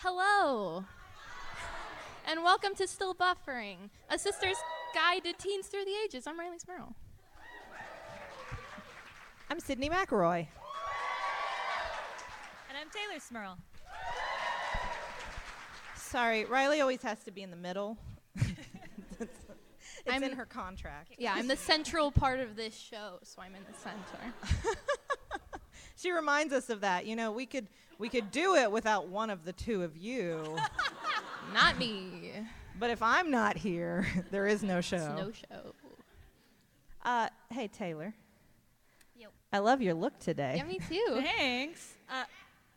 Hello, and welcome to Still Buffering, a sister's guide to teens through the ages. I'm Riley Smurl. I'm Sydney McElroy. And I'm Taylor Smurl. Sorry, Riley always has to be in the middle. It's in her contract. Yeah, I'm the central part of this show, so I'm in the center. She reminds us of that. You know, we could do it without one of the two of you. Not me. But if I'm not here, there is no show. It's no show. Hey, Taylor. Yo. I love your look today. Yeah, me too. Thanks.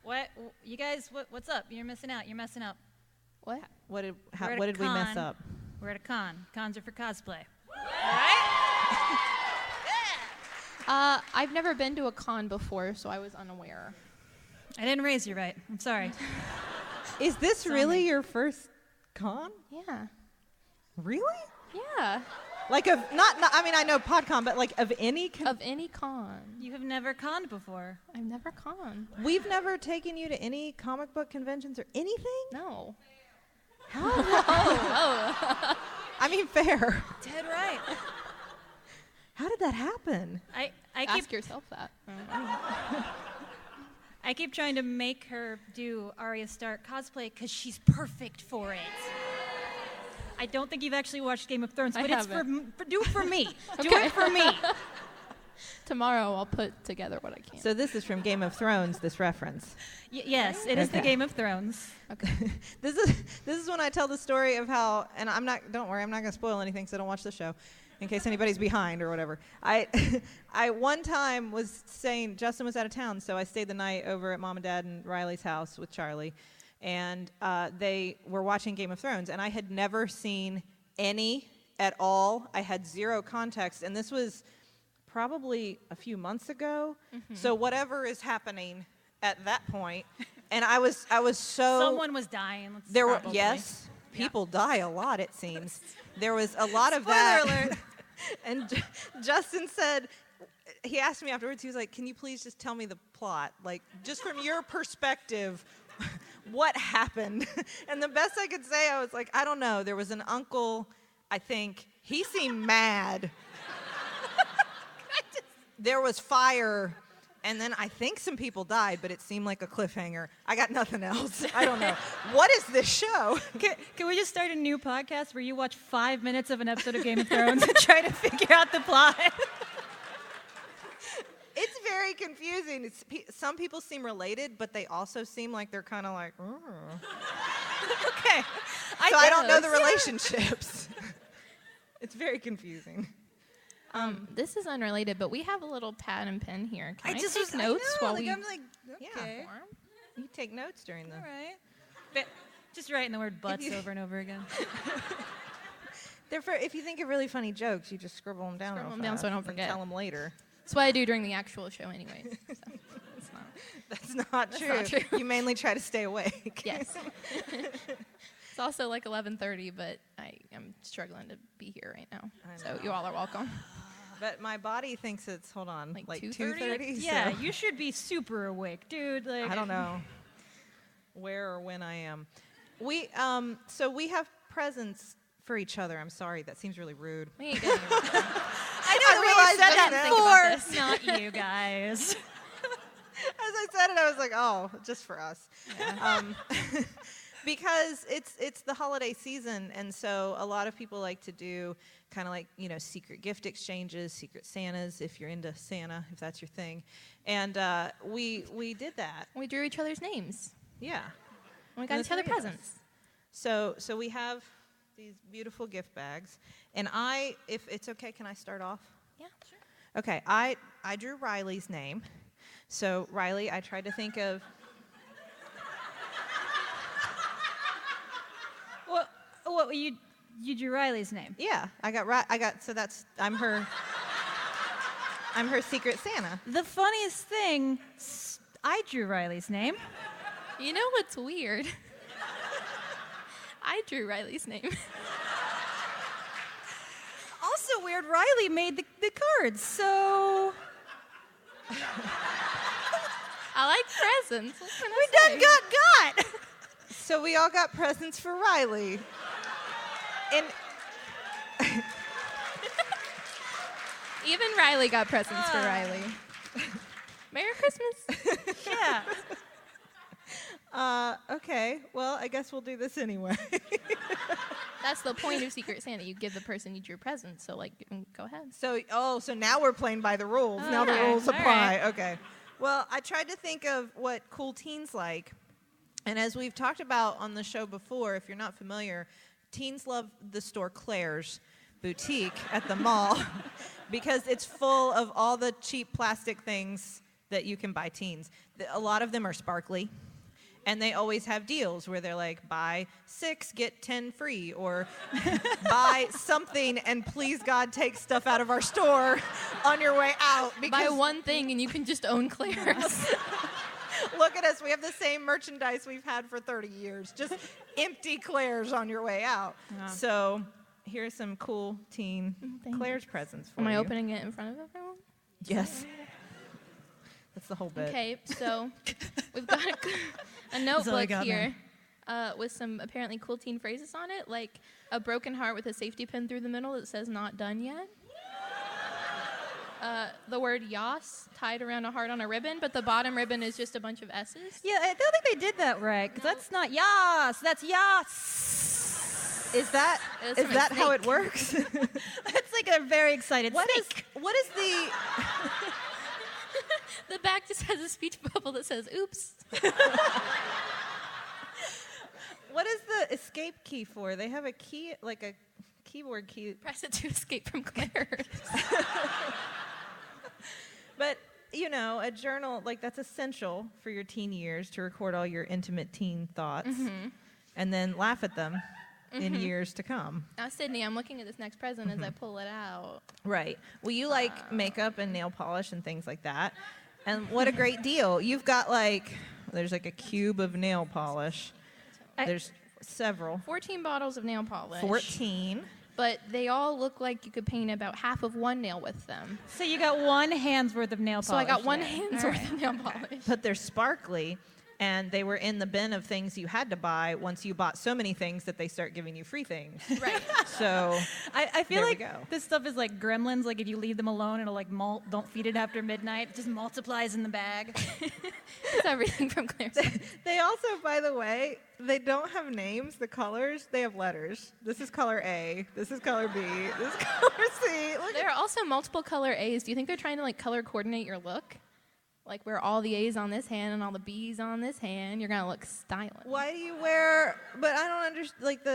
What? You guys, what's up? You're missing out. You're messing up. What? What did We're at we a mess con. up? We're at a con. Cons are for cosplay. I've never been to a con before, so I was unaware. I didn't raise you right. I'm sorry. Is this really your first con? Yeah. Really? Yeah. Like of not I mean I know Podcon, but like of any Of any con. You have never conned before. I've never con. We've never taken you to any comic book conventions or anything? No. How? Oh. I mean, fair. Dead right. How did that happen? I Ask yourself that. I keep trying to make her do Arya Stark cosplay because she's perfect for it. I don't think you've actually watched Game of Thrones, but it's do it for me. Do Okay. it for me. Tomorrow I'll put together what I can. So this is from Game of Thrones, this reference. Yes, it is the Okay. Game of Thrones. Okay. This is when I tell the story of how, and don't worry, I'm not going to spoil anything, so don't watch the show, in case anybody's behind or whatever. I one time was saying, Justin was out of town, so I stayed the night over at Mom and Dad and Riley's house with Charlie, and they were watching Game of Thrones, and I had never seen any at all. I had zero context, and this was probably a few months ago. Mm-hmm. So whatever is happening at that point, and I was so Someone was dying. there were probably. yes, people die a lot. It seems there was a lot of Spoiler that. alert. And Justin said, he asked me afterwards. He was like, "Can you please just tell me the plot, like just from your perspective, what happened?" And the best I could say, I was like, "I don't know. There was an uncle. I think he seemed mad. There was fire." And then I think some people died, but it seemed like a cliffhanger. I got nothing else. I don't know. What is this show? Can we just start a new podcast where you watch 5 minutes of an episode of Game of Thrones and try to figure out the plot? It's very confusing. Some people seem related, but they also seem like they're kind of like, Okay. so I don't know the relationships. It's very confusing. This is unrelated, but we have a little pad and pen here. Can I just take notes while we I'm like, okay. Yeah. You take notes during the... All right. But just writing the word butts over and over again. If you think of really funny jokes, you just scribble them down. Scribble real them down so I fast don't and forget. Tell them later. That's what I do during the actual show anyways. So it's not. That's not true. not true. You mainly try to stay awake. Yes. It's also like 11:30, but I am struggling to be here right now. So you all are welcome. But my body thinks it's, hold on, Like 2:30? Yeah, you should be super awake, dude. Like, I don't know where or when I am. So we have presents for each other. I'm sorry, that seems really rude. We ain't getting it. I know the way you said I didn't think about that for not you guys. As I said it, I was like, oh, just for us. Yeah. Because it's the holiday season, and so a lot of people like to do kind of like, secret gift exchanges, secret Santas, if you're into Santa, if that's your thing. And we did that. We drew each other's names. Yeah. And we got And each other the three of us. presents. So we have these beautiful gift bags. And if it's okay, can I start off? Yeah, sure. Okay, I drew Riley's name. So Riley, I tried to think of... What you drew Riley's name? Yeah, I'm her secret Santa. The funniest thing, I drew Riley's name. You know what's weird? I drew Riley's name. Also weird, Riley made the cards, so... I like presents. What can I We say? done got. So we all got presents for Riley. And Even Riley got presents for Riley. Merry Christmas. Yeah. Okay. Well, I guess we'll do this anyway. That's the point of Secret Santa. You give the person you drew presents. So, like, go ahead. So now we're playing by the rules. Now the rules apply. Right. Okay. Well, I tried to think of what cool teens like. And as we've talked about on the show before, if you're not familiar, teens love the store Claire's boutique at the mall because it's full of all the cheap plastic things that you can buy teens. A lot of them are sparkly, and they always have deals where they're like, buy 6, get 10 free, or buy something and please God take stuff out of our store on your way out. Buy one thing and you can just own Claire's. Look at us. We have the same merchandise we've had for 30 years. Just empty Claire's on your way out. Yeah. So here's some cool teen Claire's presents for you. Am I opening it in front of everyone? Yes. That's the whole bit. Okay, so we've got a notebook here with some apparently cool teen phrases on it, like a broken heart with a safety pin through the middle that says not done yet. The word yas tied around a heart on a ribbon, but the bottom ribbon is just a bunch of S's. Yeah, I don't think they did that right, because that's not yas, that's yas. Is that how it works? That's like a very excited snake. What is the... The back just has a speech bubble that says, oops. What is the escape key for? They have a key, like a keyboard key. Press it to escape from Claire's. But, you know, a journal, like, that's essential for your teen years to record all your intimate teen thoughts and then laugh at them in years to come. Now, Sydney, I'm looking at this next present as I pull it out. Right. Well, you like makeup and nail polish and things like that. And what a great deal. You've got, like, there's like a cube of nail polish. There's several. 14 bottles of nail polish. 14. But they all look like you could paint about half of one nail with them. So you got one hand's worth of nail polish. So I got one hand's worth of nail polish. But they're sparkly, and they were in the bin of things you had to buy once you bought so many things that they start giving you free things. Right. So I feel like this stuff is like gremlins. Like if you leave them alone, it'll like don't feed it after midnight. It just multiplies in the bag. It's everything from Claire's. They also, by the way, they don't have names, the colors. They have letters. This is color A. This is color B. This is color C. There are also multiple color A's. Do you think they're trying to like color coordinate your look? Like where all the A's on this hand and all the B's on this hand, you're gonna look stylish. Why do you wear? But I don't understand. Like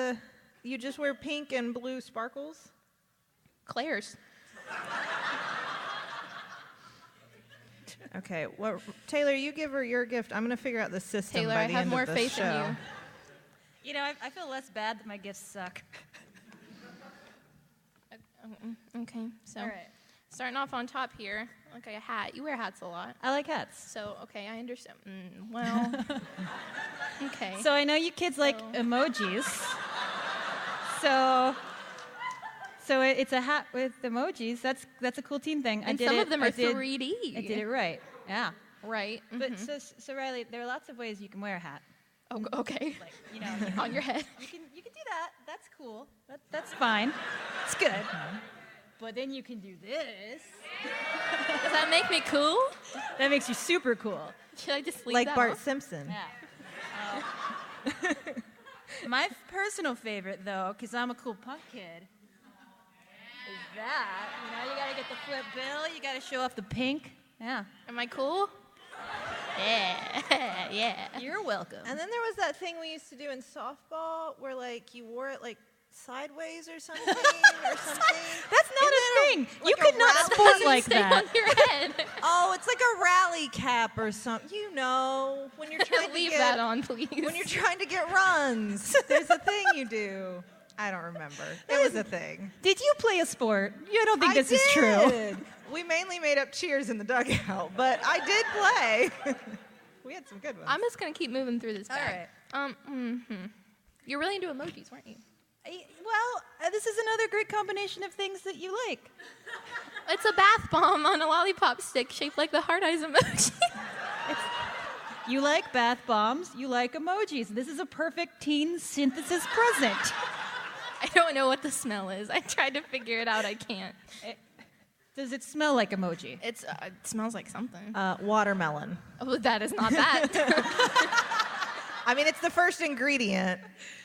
you just wear pink and blue sparkles. Claire's. Okay. Well, Taylor, you give her your gift. I'm gonna figure out the system. Taylor, by I the have end more of faith show. in you. You know, I feel less bad that my gifts suck. Okay, so. All right. Starting off on top here, okay, a hat. You wear hats a lot. I like hats. So, okay, I understand. Well, okay. So I know you kids like emojis. So it's a hat with emojis. That's a cool teen thing. And some of them are 3D. I did it right. Yeah. Right. But so Riley, there are lots of ways you can wear a hat. Oh, okay. Like, you know, on your head. You can do that. That's cool. That's fine. It's good. But then you can do this. Does that make me cool? That makes you super cool. Should I just leave like that Bart off? Simpson. Yeah. My personal favorite, though, because I'm a cool punk kid, is that. You know, you got to get the flip bill. You got to show off the pink. Yeah. Am I cool? Yeah. Yeah. You're welcome. And then there was that thing we used to do in softball where, like, you wore it, like, sideways or something. That's not a thing. Like you could not sport like that. On your head. Oh, it's like a rally cap or something. You know, when you're trying to leave get, that on, please. When you're trying to get runs, there's a thing you do. I don't remember. It was a thing. Did you play a sport? I don't think this is true. We mainly made up cheers in the dugout, but I did play. We had some good ones. I'm just gonna keep moving through this bag. All right. You're really into emojis, weren't you? Well, this is another great combination of things that you like. It's a bath bomb on a lollipop stick shaped like the heart eyes emoji. You like bath bombs. You like emojis. This is a perfect teen synthesis present. I don't know what the smell is. I tried to figure it out. I can't. Does it smell like emoji? It smells like something. Watermelon. Oh, that is not that. I mean, it's the first ingredient,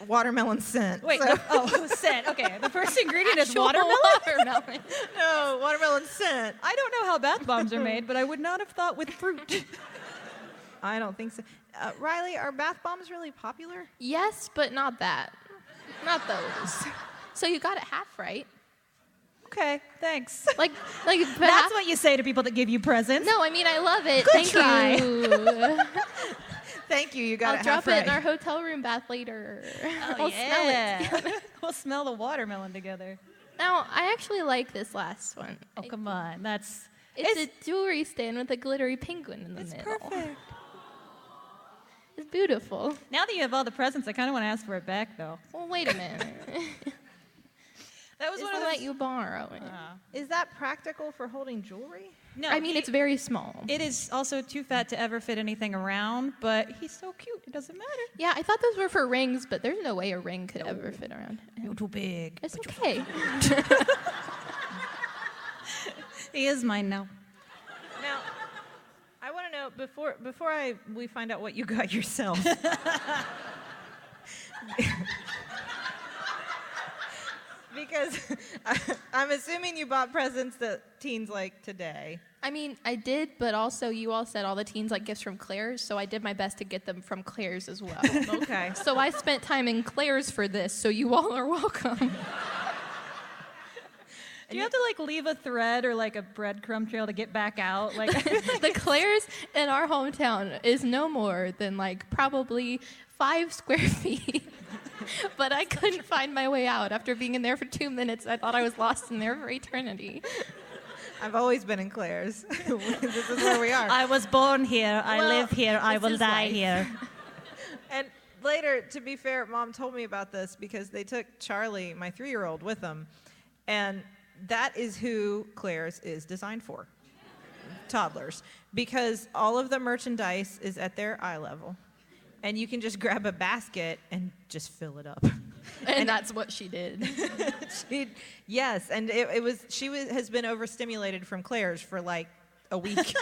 watermelon scent. Wait, so. scent. Okay, the first ingredient is Actual watermelon? watermelon. No, watermelon scent. I don't know how bath bombs are made, but I would not have thought with fruit. I don't think so. Riley, are bath bombs really popular? Yes, but not that. Not those. So you got it half right. Okay, thanks. Like That's what you say to people that give you presents. No, I mean I love it. Good Thank try. you. Thank you. You got I'll it drop half right. it in our hotel room bath later. Oh, We'll yeah. smell it together. We'll smell the watermelon together. Now, I actually like this last one. Oh, come on. It's a jewelry stand with a glittery penguin in the middle. Perfect. It's beautiful. Now that you have all the presents, I kind of want to ask for it back, though. Well, wait a minute. That was Just one of let those... you borrow it. Is that practical for holding jewelry? No, I mean, it's very small. It is also too fat to ever fit anything around, but he's so cute. It doesn't matter. Yeah, I thought those were for rings, but there's no way a ring could ever fit around. You're too big. It's okay. He is mine now. Now, I want to know before we find out what you got yourself. Because I'm assuming you bought presents that teens like today. I mean, I did, but also you all said all the teens like gifts from Claire's, so I did my best to get them from Claire's as well. Okay. So I spent time in Claire's for this, so you all are welcome. Do you have to like leave a thread or like a breadcrumb trail to get back out? Like The Claire's in our hometown is no more than like probably 5 square feet. But I couldn't find my way out. After being in there for 2 minutes, I thought I was lost in there for eternity. I've always been in Claire's. This is where we are. I was born here. I Well, live here. I this will is die life. here. And later, to be fair, Mom told me about this because they took Charlie, my 3-year-old, with them. And that is who Claire's is designed for. Toddlers. Because all of the merchandise is at their eye level. And you can just grab a basket and just fill it up. And that's what she did. Yes, and she has been overstimulated from Claire's for like a week.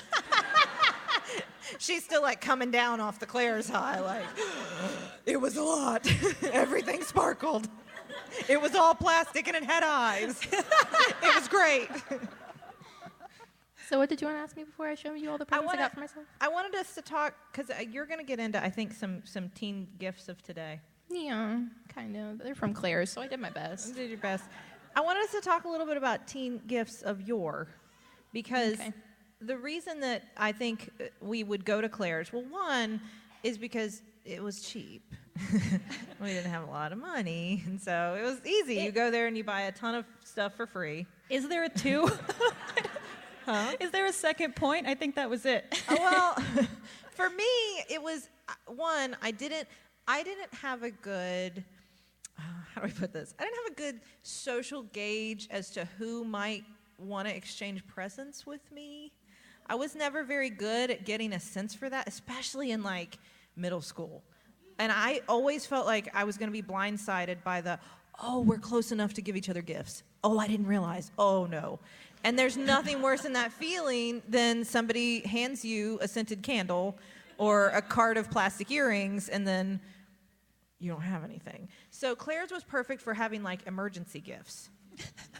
She's still like coming down off the Claire's high, like, it was a lot. Everything sparkled. It was all plastic and it had eyes. It was great. So what did you want to ask me before I show you all the presents I got for myself? I wanted us to talk, because you're going to get into, I think, some teen gifts of today. Yeah, kind of. They're from Claire's, so I did my best. You did your best. I wanted us to talk a little bit about teen gifts of yore, because the reason that I think we would go to Claire's, well, one is because it was cheap. We didn't have a lot of money, and so it was easy. You go there and you buy a ton of stuff for free. Is there a 2? Huh? Is there a second point? I think that was it. Well, for me, it was one. I didn't have a good. How do I put this? I didn't have a good social gauge as to who might want to exchange presents with me. I was never very good at getting a sense for that, especially in like middle school. And I always felt like I was going to be blindsided by we're close enough to give each other gifts. Oh, I didn't realize. Oh, no. And there's nothing worse than that feeling than somebody hands you a scented candle or a card of plastic earrings and then you don't have anything. So Claire's was perfect for having like emergency gifts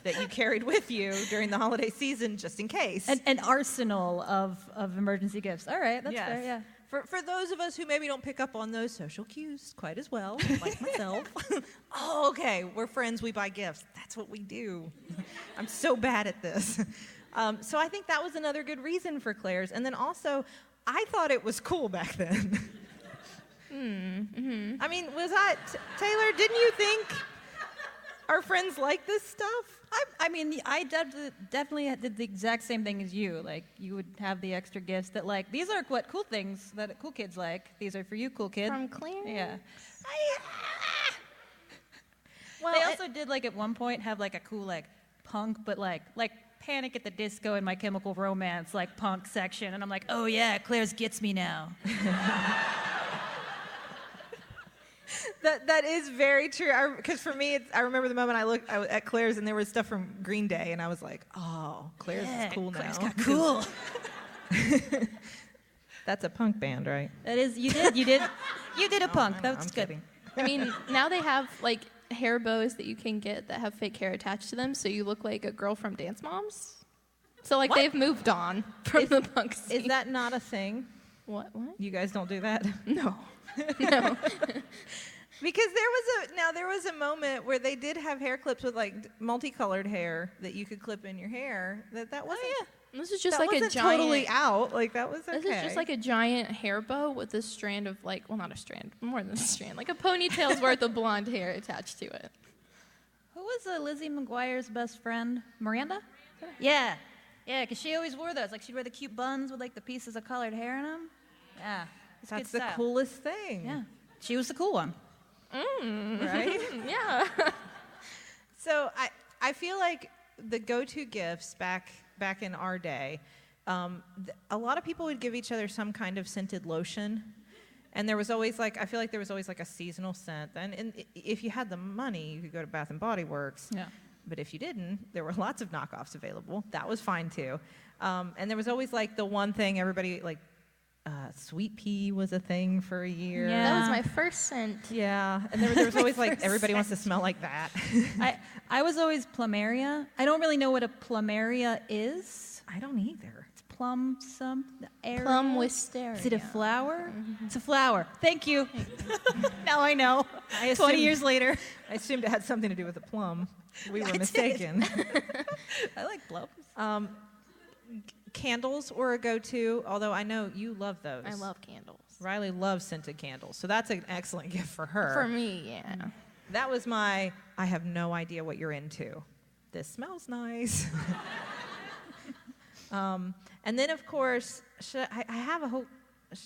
that you carried with you during the holiday season just in case. An arsenal of emergency gifts. All right, that's Yes. fair, yeah. For those of us who maybe don't pick up on those social cues quite as well, like myself. Oh, okay, we're friends, we buy gifts. That's what we do. I'm so bad at this. So I think that was another good reason for Claire's. And then also, I thought it was cool back then. I mean, Taylor, didn't you think our friends like this stuff? I mean, I definitely did the exact same thing as you. Like, you would have the extra gifts that, like, these are what cool things that cool kids like. These are for you, cool kid. From Claire? Yeah. Well, They also did, like, at one point have, like, a cool, like, punk, but, like Panic at the Disco in My Chemical Romance, like punk section, and I'm like, oh yeah, Claire's gets me now. That is very true. Because for me, I remember the moment I looked at Claire's and there was stuff from Green Day, and I was like, oh, Claire's is cool Claire's now. got cool. That's a punk band, right? That is, you did a punk. That's I'm good. kidding. I mean, now they have like hair bows that you can get that have fake hair attached to them, so you look like a girl from Dance Moms. So like they've moved on from the punk scene. Is that not a thing? What? You guys don't do that? No. No. Because there was a moment where they did have hair clips with like multicolored hair that you could clip in your hair. That wasn't. Oh, yeah. This is just that like a wasn't giant. totally out. Like that was okay. This is just like a giant hair bow with a strand of like, well, not a strand, more than a strand, like a ponytail's worth of blonde hair attached to it. Who was Lizzie McGuire's best friend? Miranda? Yeah. Yeah, because she always wore those. Like, she'd wear the cute buns with, like, the pieces of colored hair in them. Yeah. That's the coolest thing. Yeah. She was the cool one. Right? Yeah. So I feel like the go-to gifts back in our day, a lot of people would give each other some kind of scented lotion. And there was always I feel like there was always like a seasonal scent. And if you had the money, you could go to Bath and Body Works. Yeah. But if you didn't, there were lots of knockoffs available. That was fine too. And there was always like the one thing everybody like, sweet pea was a thing for a year. Yeah. That was my first scent. Yeah. And there was always like everybody wants to smell like that. I was always plumeria. I don't really know what a plumeria is. I don't either. It's plum area. Plum wisteria. Is it a flower? Mm-hmm. It's a flower. Thank you. Now I know. 20 years later. I assumed it had something to do with the plum. We were mistaken. I like plums. Candles were a go-to, although I know you love those. I love candles. Riley loves scented candles, so that's an excellent gift for her. For me, yeah. That was I have no idea what you're into. This smells nice. And then, of course, should I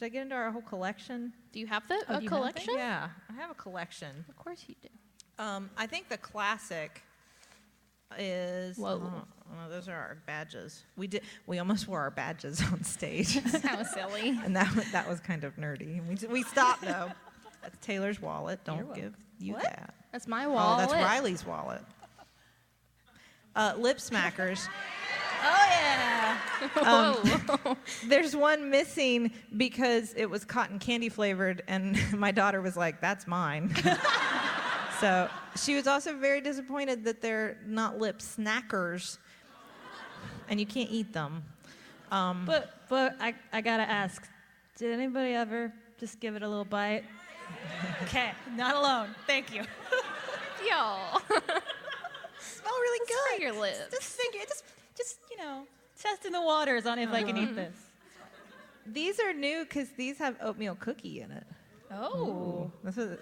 get into our whole collection? Do you have a do you have collection? Yeah, I have a collection. Of course you do. I think the classic is... Whoa. Oh, those are our badges. We almost wore our badges on stage. That was silly. And that was kind of nerdy. We stopped, though. That's Taylor's wallet. Don't give you What? that. That's my Oh, wallet. that's Riley's wallet. Lip smackers. Oh, yeah. Whoa. There's one missing because it was cotton candy flavored, and my daughter was like, that's mine. So she was also very disappointed that they're not lip snackers, and you can't eat them. But I gotta ask, did anybody ever just give it a little bite? Okay, not alone. Thank you. Y'all. Smell really For good. your lips. Just think it. Just testing the waters on if I can eat this. These are new because these have oatmeal cookie in it. Oh.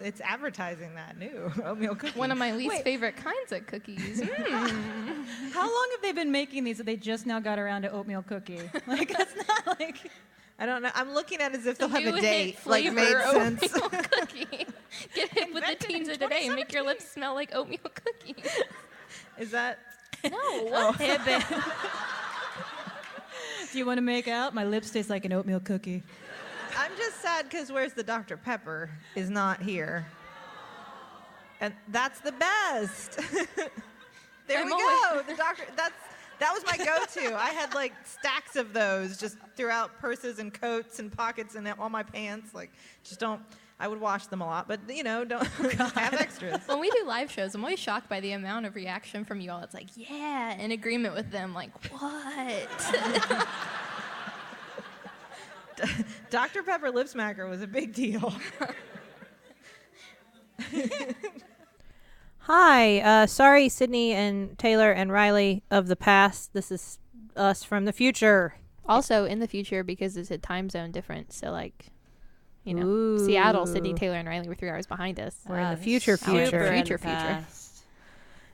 It's advertising that new oatmeal cookie. One of my least favorite kinds of cookies. How long have they been making these that they just now got around to oatmeal cookie? Like, that's not like... I don't know. I'm looking at it as if they'll have New a date. hit Like, made flavor sense. oatmeal cookie. Get hip with the Invented teens in of today and make your lips smell like oatmeal cookies. Is that... No, what? Hey, babe. Do you want to make out? My lips taste like an oatmeal cookie. I'm just sad because Where's the Dr. Pepper is not here. And that's the best. There we go. The doctor, that was my go-to. I had like stacks of those just throughout purses and coats and pockets and all my pants. Like, I would wash them a lot, but don't have extras. When we do live shows, I'm always shocked by the amount of reaction from you all. It's like, yeah, in agreement with them. Like, what? Dr. Pepper lip smacker was a big deal. Hi, sorry, Sydney and Taylor and Riley of the past. This is us from the future. Also, in the future, because it's a time zone difference, so like, Ooh. Seattle, Sydney, Taylor, and Riley were 3 hours behind us. We're in the future. Future.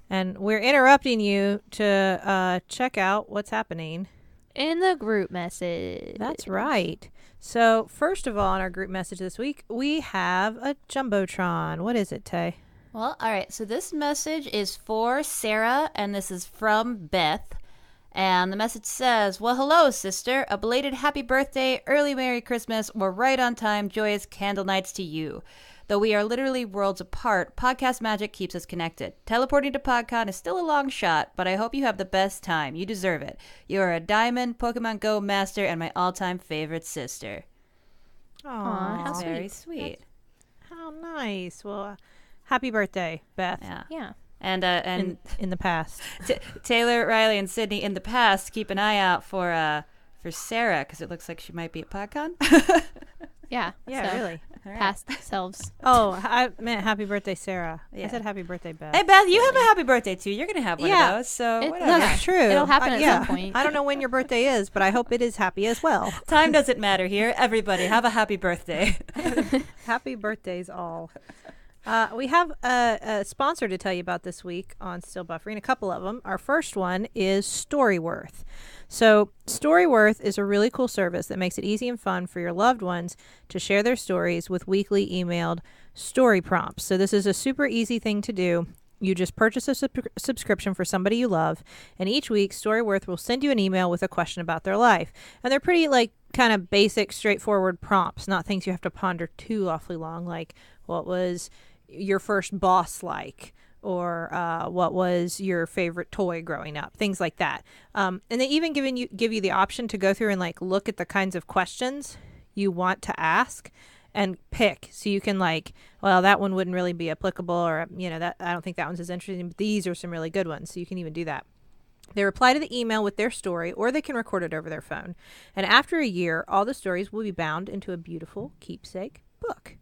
And we're interrupting you to check out what's happening. In the group message. That's right. So, first of all, in our group message this week, we have a Jumbotron. What is it, Tay? Well, all right. So this message is for Sarah, and this is from Beth. And the message says, well, hello, sister. A belated happy birthday, early Merry Christmas, or right on time, joyous candle nights to you. Though we are literally worlds apart, podcast magic keeps us connected. Teleporting to Podcon is still a long shot, but I hope you have the best time. You deserve it. You are a diamond, Pokemon Go master, and my all-time favorite sister. Aw, how Very sweet. how nice. Well, happy birthday, Beth. Yeah. And In the past. Taylor, Riley, and Sydney in the past, keep an eye out for Sarah, because it looks like she might be at Podcon. Yeah. Yeah, so, really. Past selves. Oh, I meant happy birthday, Sarah. Yeah. I said happy birthday, Beth. Hey, Beth, you have a happy birthday, too. You're going to have one of those, so It- whatever. That's true. It'll happen at some point. I don't know when your birthday is, but I hope it is happy as well. Time doesn't matter here. Everybody, have a happy birthday. Happy birthdays, all. We have a sponsor to tell you about this week on Still Buffering, a couple of them. Our first one is Storyworth. So Storyworth is a really cool service that makes it easy and fun for your loved ones to share their stories with weekly emailed story prompts. So this is a super easy thing to do. You just purchase a subscription for somebody you love, and each week Storyworth will send you an email with a question about their life. And they're pretty kind of basic, straightforward prompts, not things you have to ponder too awfully long, like what was your first boss like, or what was your favorite toy growing up, things like that. And they even give you the option to go through and look at the kinds of questions you want to ask and pick. So you can well, that one wouldn't really be applicable, or that I don't think that one's as interesting, but these are some really good ones. So you can even do that. They reply to the email with their story, or they can record it over their phone. And after a year, all the stories will be bound into a beautiful keepsake book.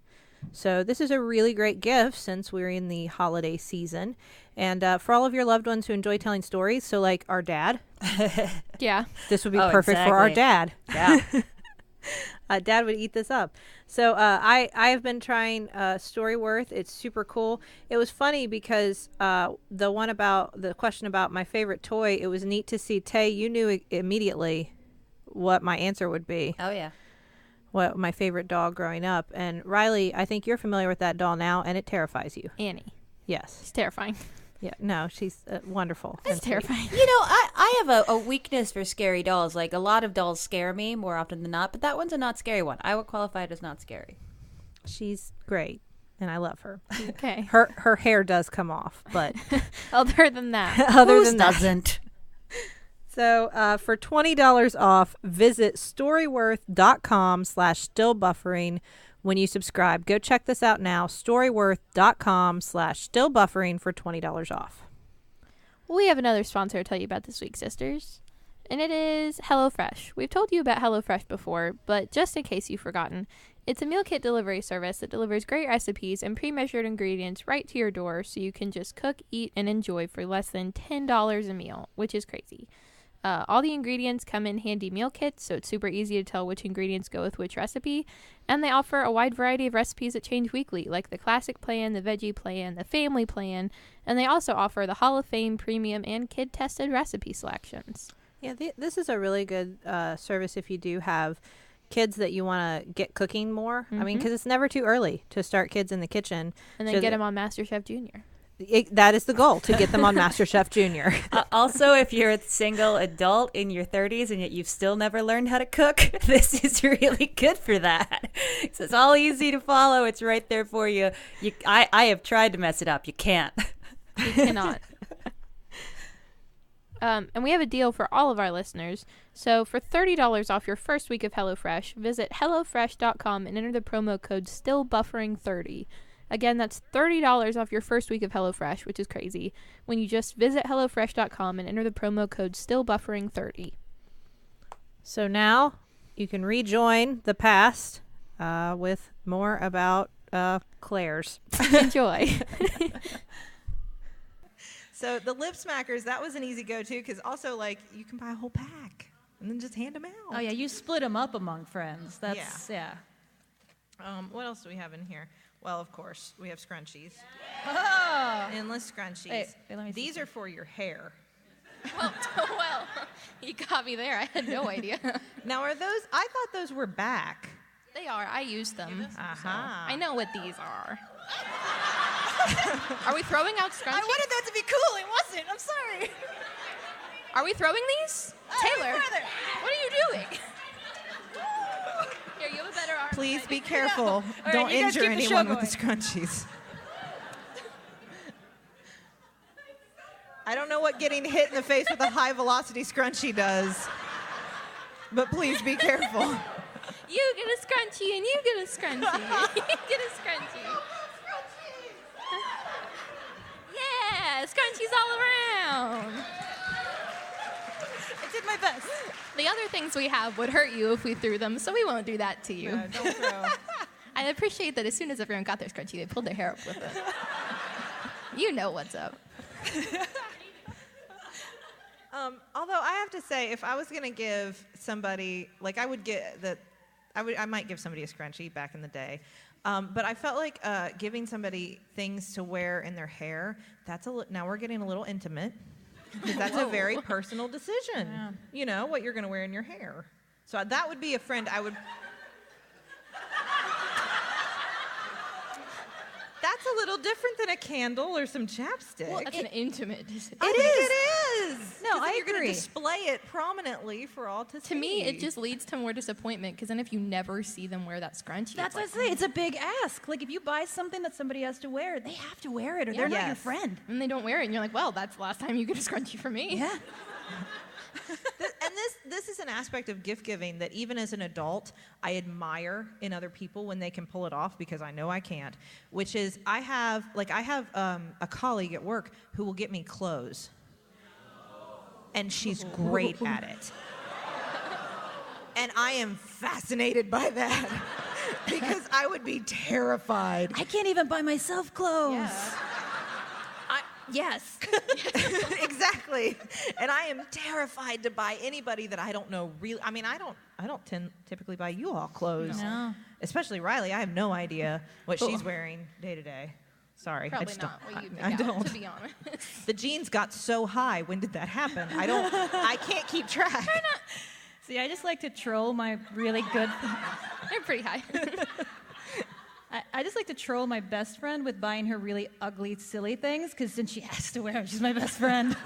So this is a really great gift since we're in the holiday season. And for all of your loved ones who enjoy telling stories, so like our dad, Yeah. this would be perfect for our dad. Yeah. Dad would eat this up. So I have been trying Storyworth. It's super cool. It was funny because the question about my favorite toy, it was neat to see, Tay, you knew immediately what my answer would be. Oh, yeah. What my favorite doll growing up. And Riley, I think you're familiar with that doll now, and it terrifies you. Annie. Yes. It's terrifying. Yeah. No, she's wonderful. It's and sweet. terrifying. I have a weakness for scary dolls. Like, a lot of dolls scare me more often than not, but that one's a not scary one. I would qualify it as not scary. She's great, and I love her. Okay. Her hair does come off, but Other than that. other Whose than that. doesn't? So for $20 off, visit storyworth.com/stillbuffering when you subscribe. Go check this out now, storyworth.com/stillbuffering for $20 off. We have another sponsor to tell you about this week, sisters. And it is HelloFresh. We've told you about HelloFresh before, but just in case you've forgotten, it's a meal kit delivery service that delivers great recipes and pre-measured ingredients right to your door so you can just cook, eat, and enjoy for less than $10 a meal, which is crazy. All the ingredients come in handy meal kits, so it's super easy to tell which ingredients go with which recipe. And they offer a wide variety of recipes that change weekly, like the classic plan, the veggie plan, the family plan. And they also offer the Hall of Fame premium and kid-tested recipe selections. Yeah, this is a really good service if you do have kids that you want to get cooking more. I mean, because it's never too early to start kids in the kitchen. And then So get them on MasterChef Junior. That is the goal, to get them on MasterChef Junior. Also, if you're a single adult in your 30s and yet you've still never learned how to cook, this is really good for that. So it's all easy to follow. It's right there for you. I have tried to mess it up. You can't. You cannot. And we have a deal for all of our listeners. So for $30 off your first week of HelloFresh, visit HelloFresh.com and enter the promo code STILLBuffering30. Again, that's $30 off your first week of HelloFresh, which is crazy, when you just visit HelloFresh.com and enter the promo code STILLBuffering30. So now you can rejoin the past with more about Claire's. Enjoy. So the lip smackers, that was an easy go-to because also you can buy a whole pack and then just hand them out. Oh, yeah, you split them up among friends. That's, yeah. What else do we have in here? Well, of course, we have scrunchies. Oh. Endless scrunchies. Wait, let me see These are for your hair. well, you got me there. I had no idea. Now, are those? I thought those were back. They are. I use them. So Aha. I know what these are. Are we throwing out scrunchies? I wanted that to be cool. It wasn't. I'm sorry. Are we throwing these? Taylor, what are you doing? Here, you have a better arm. Please be careful. right, Don't you guys injure keep the show anyone with the going. scrunchies. I don't know what getting hit in the face with a high velocity scrunchie does, but please be careful. You get a scrunchie and you get a scrunchie. You get a scrunchie. Yeah, scrunchies all around. I did my best. The other things we have would hurt you if we threw them, so we won't do that to you. No, don't throw. I appreciate that as soon as everyone got their scrunchie, they pulled their hair up with it. You know what's up. Although I have to say, if I was gonna give somebody, like I might give somebody a scrunchie back in the day, but I felt like giving somebody things to wear in their hair. Now we're getting a little intimate, because that's a very personal decision. Yeah. You know what you're gonna wear in your hair. So that would be a friend I would. That's a little different than a candle or some chapstick. That's an intimate decision. It is. No, 'Cause then I you're going agree. to display it prominently for all to see. To me, it just leads to more disappointment, because then if you never see them wear that scrunchie, That's what I it's say. It's a big ask. Like, if you buy something that somebody has to wear, they have to wear it, or they're not your Yes. friend. and they don't wear it, and you're like, well, that's the last time you get a scrunchie from me. Yeah. This is an aspect of gift giving that even as an adult, I admire in other people when they can pull it off, because I know I can't, which is I have a colleague at work who will get me clothes. And she's great at it. And I am fascinated by that because I would be terrified. I can't even buy myself clothes. Yeah. Yes. Exactly. And I am terrified to buy anybody that I don't know really. I mean, I don't typically buy you all clothes. No. Especially Riley. I have no idea what she's wearing day to day. Sorry. Probably I just not don't. what you pick I out, don't. to be honest. The jeans got so high. When did that happen? I can't keep track. See, I just like to troll my really good. They're pretty high. I just like to troll my best friend with buying her really ugly, silly things, because then she has to wear them. She's my best friend.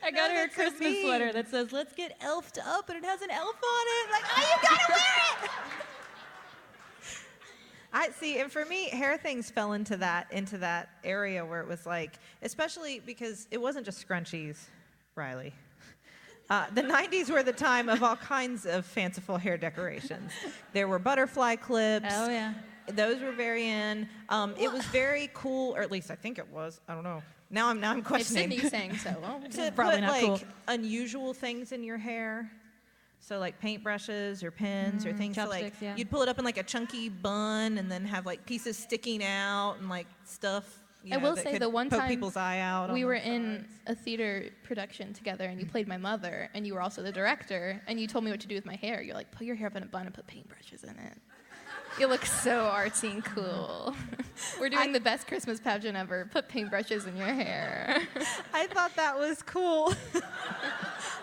I got her a that's so Christmas mean. sweater that says, "Let's get elfed up," and it has an elf on it. Like, oh, you gotta wear it! I see, and for me, hair things fell into that area where it was like, especially because it wasn't just scrunchies, Riley. The 90s were the time of all kinds of fanciful hair decorations. There were butterfly clips. Oh, yeah. Those were very in. It was very cool, or at least I think it was. I don't know. Now I'm If questioning. Sydney's saying so, well, To Probably put not like cool. unusual things in your hair. So like paintbrushes or pens or things. So like chopsticks, yeah. you'd pull it up in like a chunky bun and then have like pieces sticking out and like stuff. You I know, will that say could the one poke time people's eye out. we on were the in sides. a theater production together, and you played my mother, and you were also the director, and you told me what to do with my hair. You're like, put your hair up in a bun and put paintbrushes in it. You look so artsy and cool. We're doing the best Christmas pageant ever. Put paintbrushes in your hair. I thought that was cool.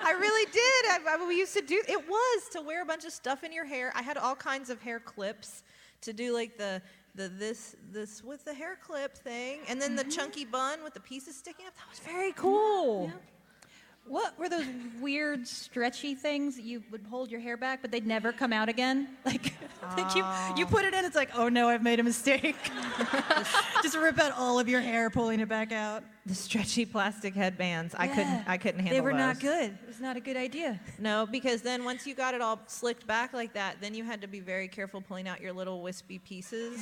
I really did. We used to do. It was to wear a bunch of stuff in your hair. I had all kinds of hair clips to do like the this with the hair clip thing, and then the chunky bun with the pieces sticking up. That was very cool. What were those weird, stretchy things that you would hold your hair back, but they'd never come out again? Like you put it in, it's like, oh no, I've made a mistake. just rip out all of your hair, pulling it back out. The stretchy plastic headbands. I couldn't handle They were those. not good. It was not a good idea. No, because then once you got it all slicked back like that, then you had to be very careful pulling out your little wispy pieces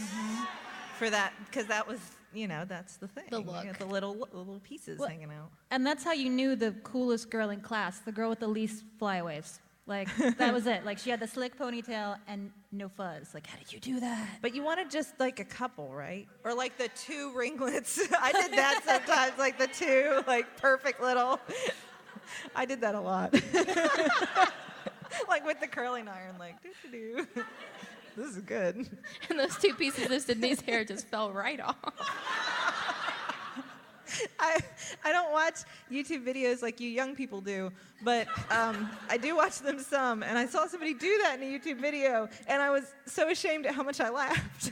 for that, because that was, that's the thing. The You look. got the little pieces Well, hanging out. And that's how you knew the coolest girl in class, the girl with the least flyaways. Like, that was it. Like, she had the slick ponytail and no fuzz. Like, how did you do that? But you wanted just like a couple, right? Or like the two ringlets. I did that sometimes, like the two, like perfect little. I did that a lot. Like with the curling iron, like doo-doo-doo. This is good. And those two pieces of Sydney's hair just fell right off. I don't watch YouTube videos like you young people do, but I do watch them some, and I saw somebody do that in a YouTube video, and I was so ashamed at how much I laughed.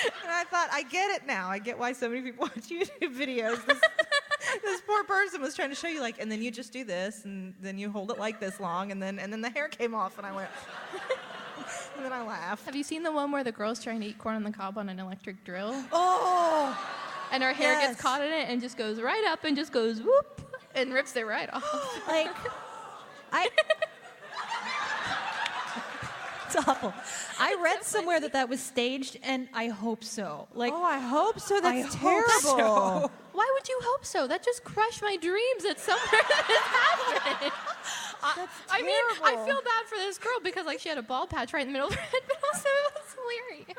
And I thought, I get it now. I get why so many people watch YouTube videos. This poor person was trying to show you, like, and then you just do this, and then you hold it like this long, and then the hair came off, and I went, and then I laughed. Have you seen the one where the girl's trying to eat corn on the cob on an electric drill? Oh! And her hair Yes. gets caught in it and just goes right up and just goes whoop and rips it right off. Like, it's awful. I read somewhere that was staged, and I hope so. Like, Oh, I hope so. That's I hope terrible. so. Why would you hope so? That just crushed my dreams that somewhere that has happened. I mean, I terrible. feel bad for this girl because like she had a bald patch right in the middle of her head, but also it was hilarious.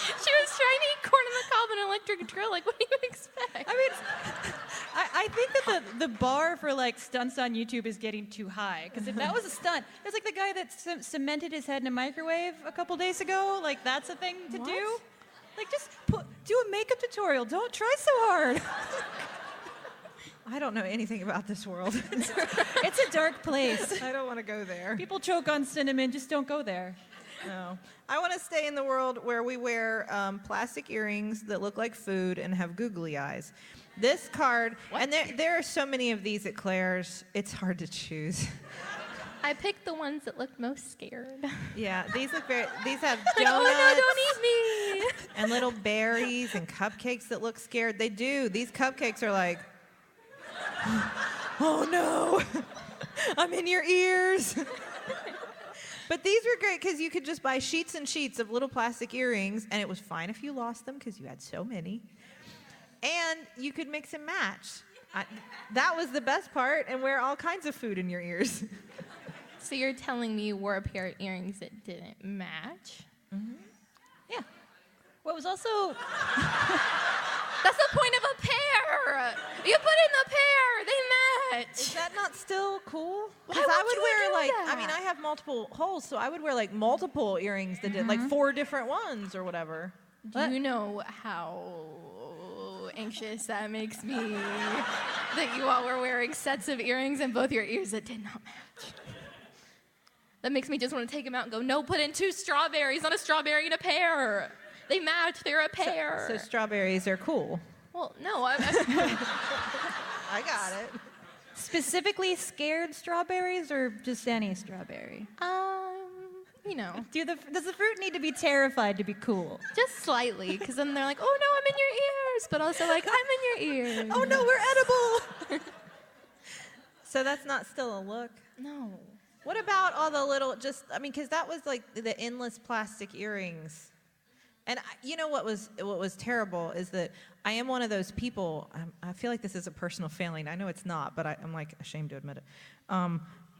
She was trying to eat corn on the cob in an electric drill. Like, what do you expect? I mean, I think that the bar for like stunts on YouTube is getting too high. Because if that was a stunt, it's like the guy that cemented his head in a microwave a couple days ago. Like, that's a thing to do. Like, just do a makeup tutorial. Don't try so hard. I don't know anything about this world. It's a dark place. I don't want to go there. People choke on cinnamon. Just don't go there. No. I want to stay in the world where we wear plastic earrings that look like food and have googly eyes. This card, and there are so many of these at Claire's, it's hard to choose. I picked the ones that looked most scared. Yeah, these look these have Like, donuts oh no, don't eat me. and little berries and cupcakes that look scared. They do. These cupcakes are like, oh no, I'm in your ears. But these were great because you could just buy sheets and sheets of little plastic earrings, and it was fine if you lost them because you had so many. And you could mix and match. That was the best part, and wear all kinds of food in your ears. So you're telling me you wore a pair of earrings that didn't match? Yeah. What was also That's the point of a pair. You put in the pair, they match. Is that not still cool? Why Because I would would you wear do like, that? I mean, I have multiple holes, so I would wear like multiple earrings that did like 4 different ones or whatever. Do you know how anxious that makes me that you all were wearing sets of earrings in both your ears that did not match? That makes me just want to take them out and go, no, put in 2 strawberries, not a strawberry and a pear. They match, they're a pair. So strawberries are cool. Well, no, I got it. specifically scared strawberries or just any strawberry? you know, Does the fruit need to be terrified to be cool? just slightly, because then they're like, oh no, I'm in your ears, but also like, I'm in your ears. Oh no, we're edible. So that's not still a look. No. What about all the little, because that was like the endless plastic earrings. And you know what was terrible is that I am one of those people, I feel like this is a personal failing. I know it's not, but I'm like ashamed to admit it.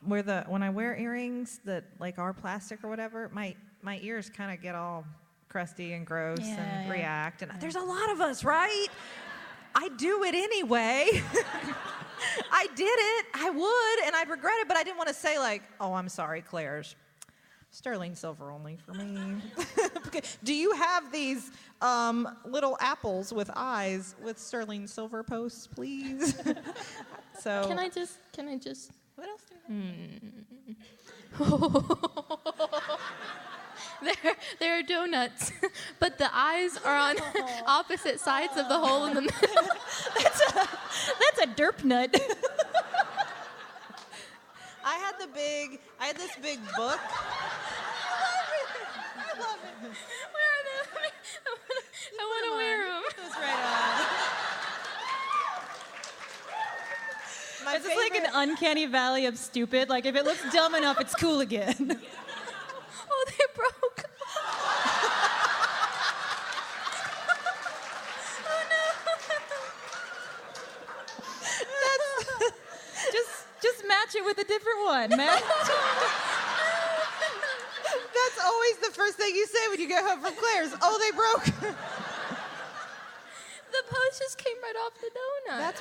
When I wear earrings that like are plastic or whatever, my ears kind of get all crusty and gross and react. And there's a lot of us, right? I do it anyway. I did it. I would, and I'd regret it, but I didn't want to say like, oh, I'm sorry, Claire's. Sterling silver only for me. Okay. Do you have these little apples with eyes with sterling silver posts, please? So Can I just? What else do we have? They're donuts, but the eyes are on opposite sides of the hole in the middle. That's a derp nut. I had this big book. I love it. Where are they? I want to wear them. Those right on. My It's just like an uncanny valley of stupid. Like, if it looks dumb enough, it's cool again. Oh, they broke. Oh no. Just match it with a different one, man. That's always the first thing you say when you get home from Claire's. Oh, they broke. The post just came right off the donut. That's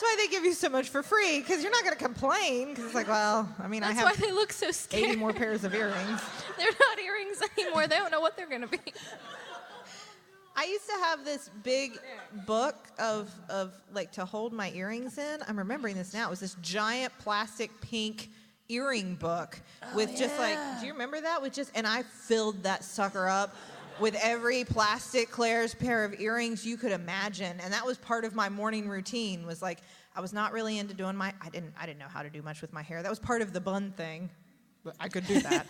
why they give you so much for free, because you're not going to complain. Because it's like, well, I mean, That's I why have they look so 80 scared. more pairs of earrings. They're not earrings anymore. They don't know what they're gonna be. I used to have this big book of like to hold my earrings in. I'm remembering this now. It was this giant plastic pink earring book with just like, do you remember that? And I filled that sucker up with every plastic Claire's pair of earrings you could imagine. And that was part of my morning routine, was like, I was not really into doing I didn't know how to do much with my hair. That was part of the bun thing. But I could do that.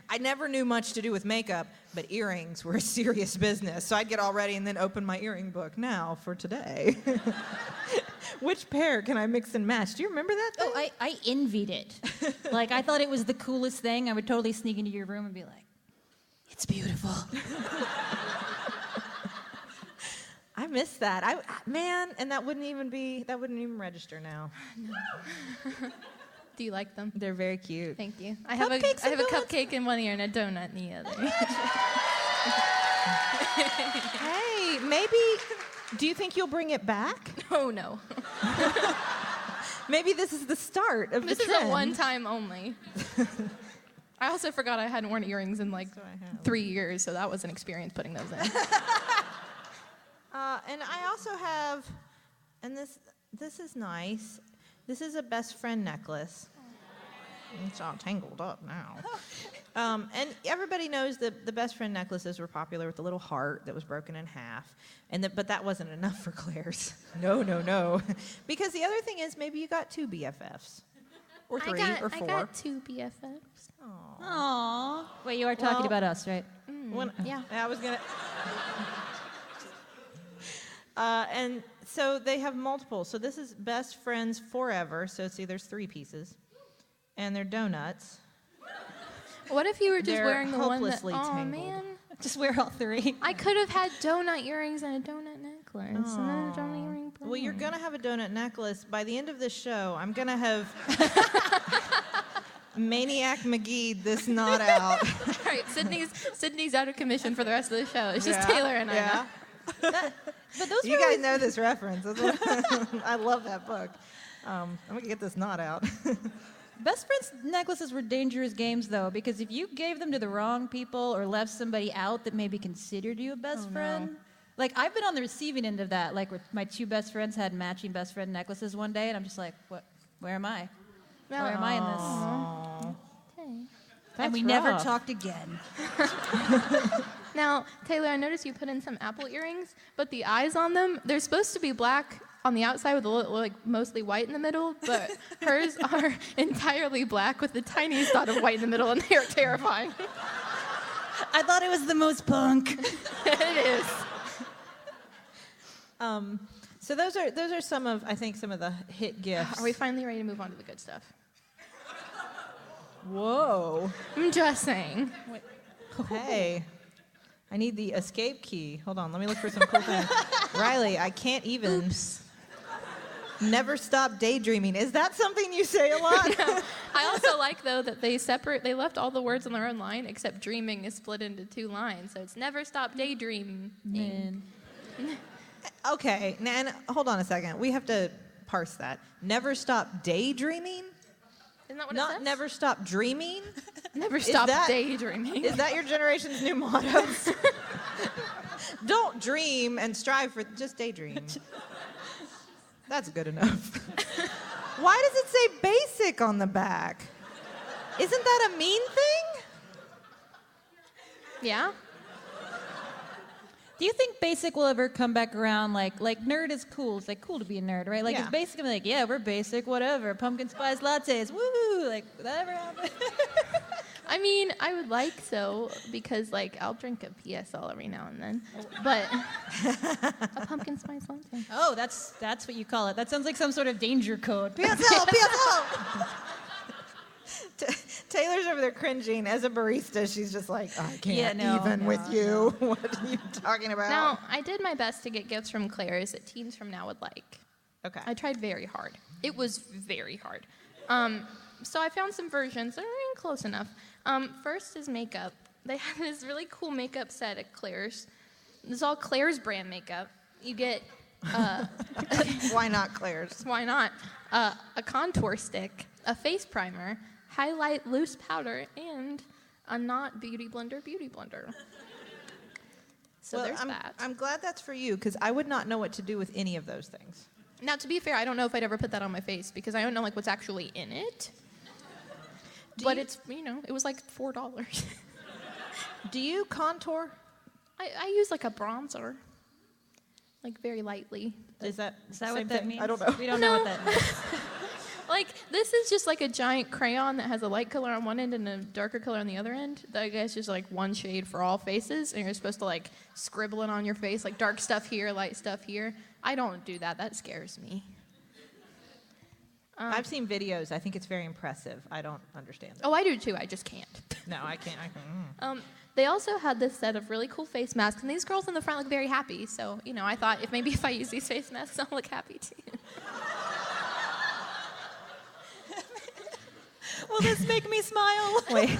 I never knew much to do with makeup, but earrings were a serious business. So I'd get all ready and then open my earring book. Now for today. Which pair can I mix and match? Do you remember that thing? Oh, I envied it. Like, I thought it was the coolest thing. I would totally sneak into your room and be like, it's beautiful. I miss that. And that wouldn't even register now. No. Do you like them? They're very cute. Thank you. I have a cupcake in one ear and a donut in the other. Hey, maybe, do you think you'll bring it back? Oh, no. Maybe this is the start of the trend. This is a one-time only. I also forgot I hadn't worn earrings in 3 years, so that was an experience putting those in. And I also have, and this is nice. This is a best friend necklace. It's all tangled up now. And everybody knows that the best friend necklaces were popular with the little heart that was broken in half. But that wasn't enough for Claire's. No. Because the other thing is, maybe you got 2 BFFs. Or 3 or 4. I got 2 BFFs. Aww. Wait, you are talking about us, right? Yeah. I was going to... And so they have multiple. So this is Best Friends Forever. So there's 3 pieces. And they're donuts. What if you were just They're wearing the one that... hopelessly Oh, tangled. man. Just wear all 3. I could have had donut earrings and a donut necklace. And then a donut earring. Well, you're going to have a donut necklace. By the end of this show, I'm going to have Maniac McGee this knot out. All right, Sydney's out of commission for the rest of the show. It's just Taylor and I now. But those you guys know this reference. I love that book. I'm going to get this knot out. Best friends necklaces were dangerous games, though, because if you gave them to the wrong people or left somebody out that maybe considered you a best friend... Like, I've been on the receiving end of that. Like, my 2 best friends had matching best friend necklaces one day, and I'm just like, what? Where am I? Where am I in this? Okay. And we never talked again. Now, Taylor, I noticed you put in some apple earrings, but the eyes on them, they're supposed to be black on the outside with a little, mostly white in the middle, but hers are entirely black with the tiniest dot of white in the middle, and they are terrifying. I thought it was the most punk. It is. So those are some of the hit gifts. Are we finally ready to move on to the good stuff? Whoa. I'm just saying. Hey, I need the escape key. Hold on, let me look for some cool things. Riley, I can't even. Oops. Never stop daydreaming. Is that something you say a lot? No. I also like, though, that they left all the words on their own line, except dreaming is split into 2 lines. So it's never stop daydreaming. Okay, and hold on a second. We have to parse that. Never stop daydreaming? Isn't that what Not it says? never stop dreaming? Never stop daydreaming. Is that your generation's new motto? Don't dream and strive for, just daydream. That's good enough. Why does it say basic on the back? Isn't that a mean thing? Yeah? Do you think basic will ever come back around? Like nerd is cool. It's cool to be a nerd, right? Yeah. It's basically yeah, we're basic, whatever. Pumpkin spice lattes, woo! Would that ever happen? I mean, I would like so, because I'll drink a PSL every now and then, but a pumpkin spice latte. Oh, that's what you call it. That sounds like some sort of danger code. PSL! Taylor's over there cringing. As a barista, she's just like, I can't with you. What are you talking about? Now, I did my best to get gifts from Claire's that teens from now would like. Okay. I tried very hard. It was very hard. So I found some versions that are close enough. First is makeup. They have this really cool makeup set at Claire's. This is all Claire's brand makeup. You get... Why not Claire's? Why not? A contour stick, a face primer, highlight loose powder, and a not beauty blender. So there's that. I'm glad that's for you, because I would not know what to do with any of those things. Now, to be fair, I don't know if I'd ever put that on my face, because I don't know what's actually in it. But it's, it was $4. Do you contour? I use like a bronzer, like very lightly. Is that Is that same what that thing? means? I don't know. We don't know what that means. Like, this is just like a giant crayon that has a light color on one end and a darker color on the other end. That guy's just like one shade for all faces, and you're supposed to like scribble it on your face, like dark stuff here, light stuff here. I don't do that. That scares me. I've seen videos. I think it's very impressive. I don't understand it. Oh, I do too. I just can't. No, I can't. They also had this set of really cool face masks, and these girls in the front look very happy. So, I thought if I use these face masks, I'll look happy too. Will this make me smile? Wait.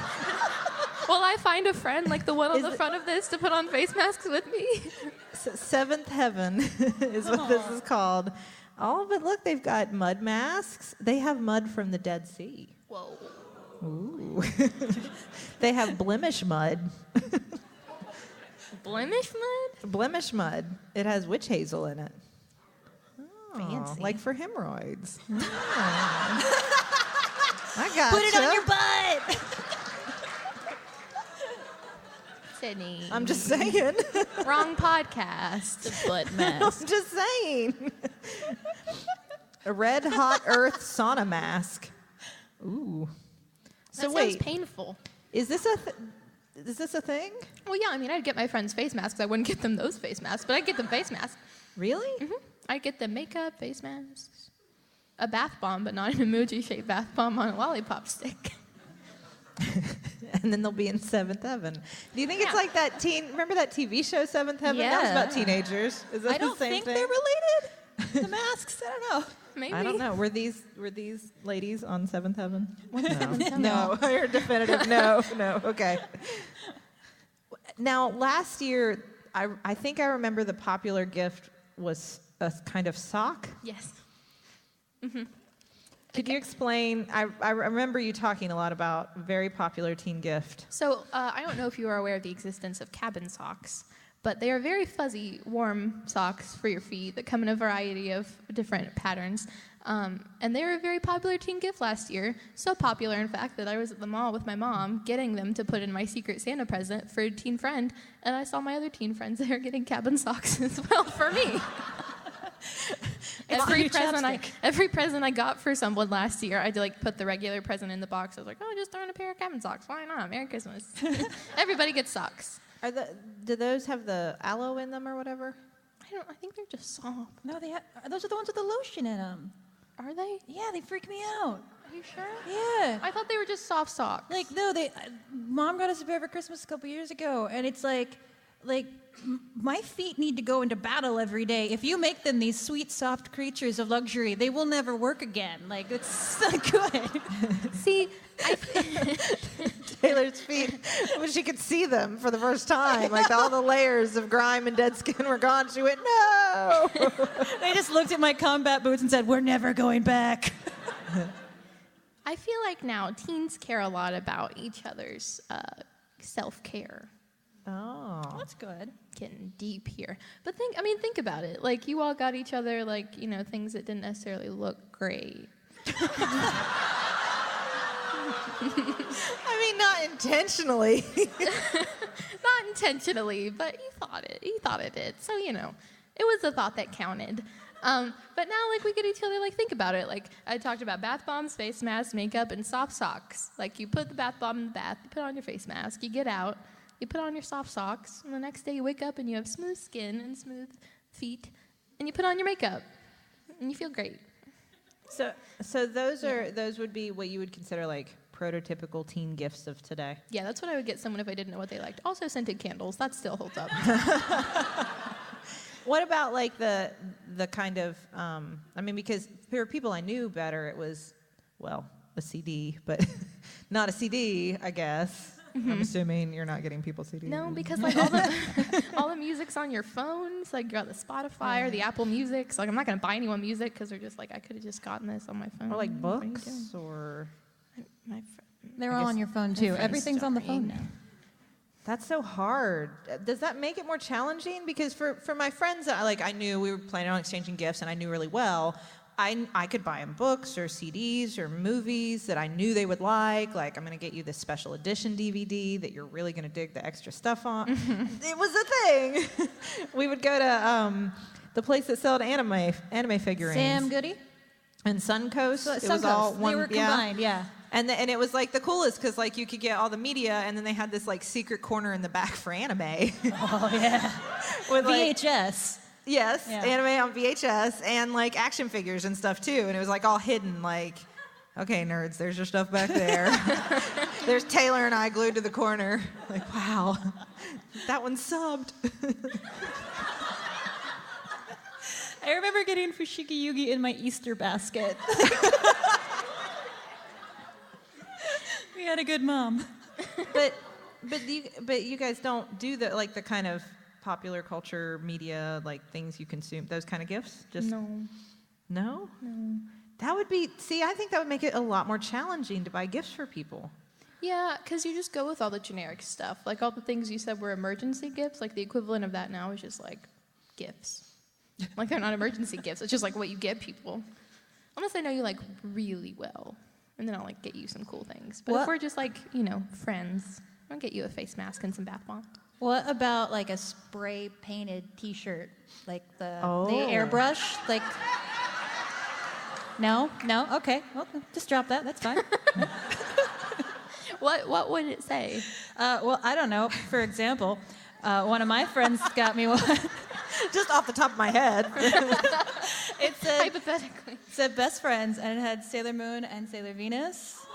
Will I find a friend like the one on the front of this to put on face masks with me? Seventh Heaven is what this is called. Oh, but look, they've got mud masks. They have mud from the Dead Sea. Whoa. Ooh. They have blemish mud. Blemish mud? Blemish mud. It has witch hazel in it. Oh, Fancy. like for hemorrhoids. I got Put it on your butt. Sydney. I'm just saying. Wrong podcast. Butt mess. I'm just saying. A red hot earth sauna mask. Ooh. That So sounds wait, painful. is this a thing? Well, yeah, I'd get my friends face masks. I wouldn't get them those face masks, but I'd get them face masks. Really? Mm-hmm. I'd get them makeup, face masks, a bath bomb, but not an emoji-shaped bath bomb on a lollipop stick. And then they'll be in Seventh Heaven. Do you think it's Yeah. like that remember that TV show Seventh Heaven? That was about Yeah. teenagers. Is that I don't the same think thing? they're related. The masks. I don't know. Maybe. I don't know. Were these ladies on Seventh Heaven? Seventh Heaven? No, I heard definitive. No. Okay. Now, last year, I think I remember the popular gift was a kind of sock. Yes. Could you explain? I remember you talking a lot about very popular teen gift. So I don't know if you are aware of the existence of cabin socks, but they are very fuzzy, warm socks for your feet that come in a variety of different patterns. And they were a very popular teen gift last year. So popular, in fact, that I was at the mall with my mom getting them to put in my Secret Santa present for a teen friend. And I saw my other teen friends there getting cabin socks as well for me. Every present I got for someone last year, I'd put the regular present in the box. I was like, oh, just throw in a pair of cabin socks. Why not? Merry Christmas. Everybody gets socks. Do those have the aloe in them or whatever? I think they're just soft. No, those are the ones with the lotion in them. Are they? Yeah, they freak me out. Are you sure? Yeah. I thought they were just soft socks. No, Mom got us a pair for Christmas a couple years ago, and it's my feet need to go into battle every day. If you make them these sweet, soft creatures of luxury, they will never work again. It's not good. See, Taylor's feet, when she could see them for the first time, all the layers of grime and dead skin were gone. She went, no! They just looked at my combat boots and said, we're never going back. I feel like now teens care a lot about each other's self-care. Oh. That's good. Getting deep here. But think about it. You all got each other, things that didn't necessarily look great. Not intentionally. Not intentionally, but he thought it did. So, it was a thought that counted. But now, we get each other, think about it. I talked about bath bombs, face masks, makeup, and soft socks. You put the bath bomb in the bath, you put on your face mask, you get out, you put on your soft socks, and the next day you wake up and you have smooth skin and smooth feet, and you put on your makeup, and you feel great. So those would be what you would consider prototypical teen gifts of today. Yeah, that's what I would get someone if I didn't know what they liked. Also scented candles, that still holds up. What about the kind of because for people I knew better, it was a CD, but not a CD, I guess. Mm-hmm. I'm assuming you're not getting people CDs. No, because all the music's on your phones. You got the Spotify or the Apple Music. So I'm not gonna buy anyone music because they're just I could have just gotten this on my phone. Or books or. They're all on your phone too. Everything's on the phone now. That's so hard. Does that make it more challenging? Because for my friends that I knew we were planning on exchanging gifts and I knew really well, I could buy them books or CDs or movies that I knew they would like. Like, I'm going to get you this special edition DVD that you're really going to dig the extra stuff on. It was a thing. We would go to the place that sold anime figurines. Sam Goody? And Suncoast. So, it was all one. They were combined, yeah. And it was like the coolest because like you could get all the media, and then they had this like secret corner in the back for anime. Oh yeah. With VHS. Yes, Yeah. anime on VHS and like action figures and stuff too. And it was like all hidden, like, okay, nerds, there's your stuff back there. There's Taylor and I glued to the corner. Like, wow, that one subbed. I remember getting Fushigi Yugi in my Easter basket. We had a good mom. But you guys don't do the kind of popular culture media, like things you consume, those kind of gifts? Just No? That would be, I think that would make it a lot more challenging to buy gifts for people. Yeah, because you just go with all the generic stuff. Like all the things you said were emergency gifts, like the equivalent of that now is just like gifts. Like they're not emergency gifts. It's just like what you get people. Unless I know you like really well. And then I'll like get you some cool things. But if we're just like, friends, I'll get you a face mask and some bath bomb. What about like a spray painted T-shirt, like the Oh. airbrush, like? No, okay. Well, just drop that. That's fine. What would it say? Well, I don't know. For example, one of my friends got me one. Just off the top of my head. It said Hypothetically. best friends, and it had Sailor Moon and Sailor Venus.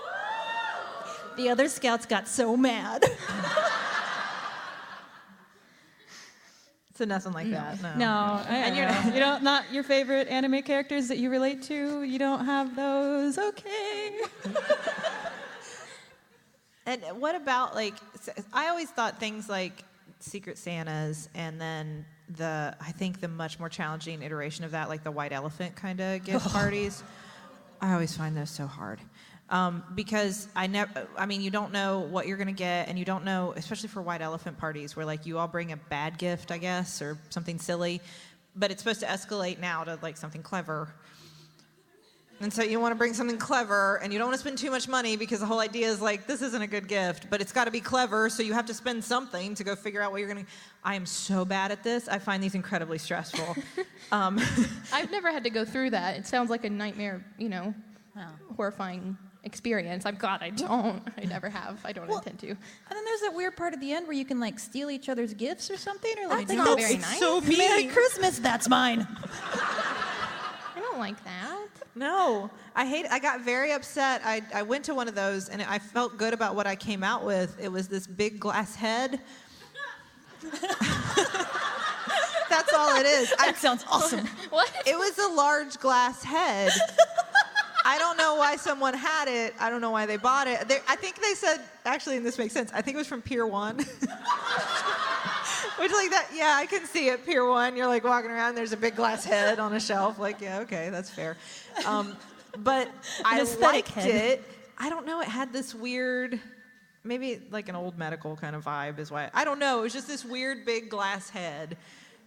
The other scouts got so mad. So nothing like that. No, And you don't not your favorite anime characters that you relate to. You don't have those. Okay. And what about I always thought things like Secret Santas and then I think the much more challenging iteration of that, like the white elephant kind of gift parties. I always find those so hard. Because you don't know what you're going to get, and you don't know, especially for white elephant parties where like you all bring a bad gift, I guess, or something silly, but it's supposed to escalate now to like something clever. And so you want to bring something clever, and you don't want to spend too much money because the whole idea is like, this isn't a good gift, but it's got to be clever, so you have to spend something to go figure out what you're going to... I am so bad at this. I find these incredibly stressful. I've never had to go through that. It sounds like a nightmare, horrifying experience. I'm glad I don't. I never have. I don't intend to. And then there's that weird part at the end where you can like steal each other's gifts or something, or like That's not very nice. so mean. Merry Christmas, that's mine. I don't like that. No, I got very upset. I went to one of those, and I felt good about what I came out with. It was this big glass head. That's all it is. That sounds awesome. What? It was a large glass head. I don't know why someone had it. I don't know why they bought it. I think they said, actually, and this makes sense, I think it was from Pier 1. Which, like that, yeah, I can see it, Pier 1. You're, like, walking around, there's a big glass head on a shelf. Like, yeah, okay, that's fair. But I liked it. I don't know, it had this weird, maybe like an old medical kind of vibe is why. I don't know, it was just this weird big glass head.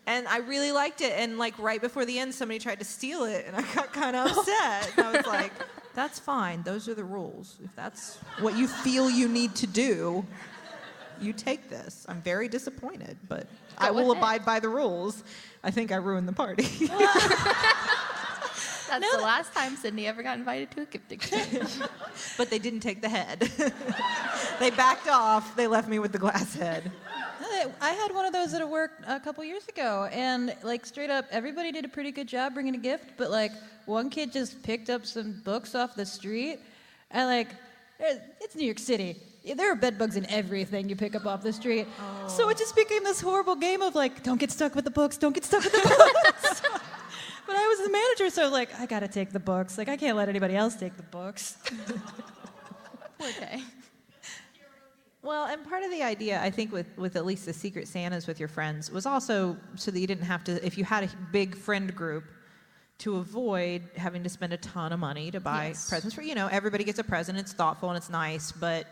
And I really liked it. And, like, right before the end, somebody tried to steal it, and I got kind of upset. And I was like, that's fine. Those are the rules. If that's what you feel you need to do, you take this. I'm very disappointed, but I will abide by the rules. I think I ruined the party. That's the last time Sydney ever got invited to a gift exchange. But they didn't take the head. They backed off. They left me with the glass head. I had one of those at work a couple years ago, and like straight up, everybody did a pretty good job bringing a gift, but like one kid just picked up some books off the street, and like it's New York City. There are bed bugs in everything you pick up off the street. Oh. So it just became this horrible game of like, don't get stuck with the books, don't get stuck with the books. But I was the manager, so like, I gotta take the books. Like, I can't let anybody else take the books. Poor Tay. Well, and part of the idea, I think, with at least the Secret Santas with your friends was also so that you didn't have to, if you had a big friend group, to avoid having to spend a ton of money to buy presents for, everybody gets a present, it's thoughtful and it's nice, but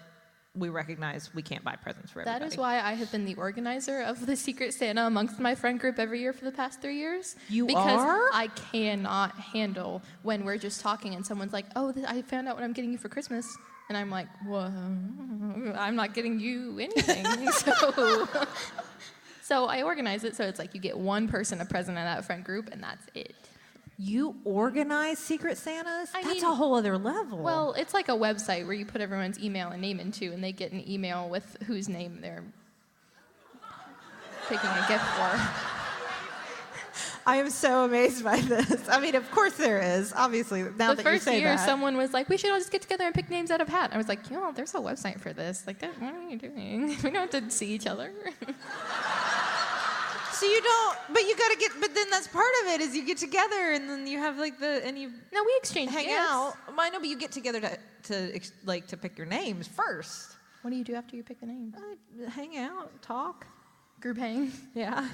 we recognize we can't buy presents for everybody. That is why I have been the organizer of the Secret Santa amongst my friend group every year for the past 3 years. Because I cannot handle when we're just talking and someone's like, oh, I found out what I'm getting you for Christmas. And I'm like, well, I'm not getting you anything. So I organize it so it's like you get one person a present in that friend group, and that's it. You organize Secret Santas? I That's mean, a whole other level. Well, it's like a website where you put everyone's email and name into, and they get an email with whose name they're picking a gift for. I am so amazed by this. I mean, of course there is, obviously, now The that you first say year, that. someone was like, we should all just get together and pick names out of a hat. I was like, there's a website for this. Like, what are you doing? We don't have to see each other. So you don't, but you gotta get, but then that's part of it is you get together and then you have and you No, we exchange hang gifts. out. I know, but you get together to pick your names first. What do you do after you pick the name? Hang out, talk. Group hang. Yeah.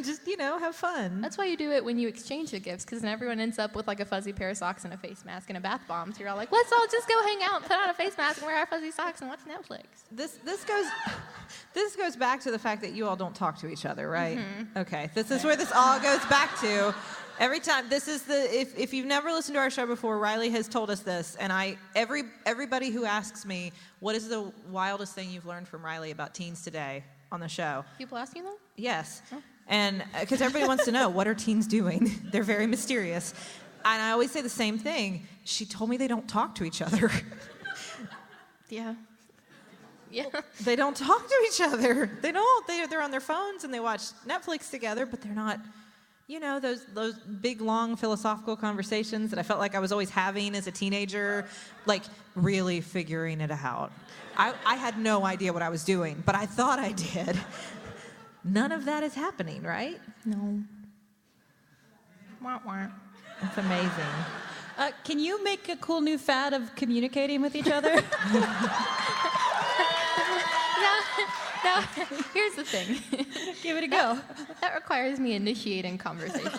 Just, have fun. That's why you do it when you exchange the gifts, because then everyone ends up with like a fuzzy pair of socks and a face mask and a bath bomb. So you're all like, let's all just go hang out, put on a face mask, and wear our fuzzy socks and watch Netflix. This goes back to the fact that you all don't talk to each other, right? Mm-hmm. Okay. This is where this all goes back to. Every time, this is if you've never listened to our show before, Riley has told us this, and everybody who asks me, what is the wildest thing you've learned from Riley about teens today on the show? People ask you that? Yes. Oh. And because everybody wants to know, what are teens doing? They're very mysterious. And I always say the same thing. She told me they don't talk to each other. Yeah. Yeah. They don't talk to each other. They don't. They're on their phones and they watch Netflix together, but they're not, those big, long philosophical conversations that I felt like I was always having as a teenager, like really figuring it out. I had no idea what I was doing, but I thought I did. None of that is happening, right? No. Wah, wah. That's amazing. Can you make a cool new fad of communicating with each other? Now, here's the thing. Give it a go. That requires me initiating conversations.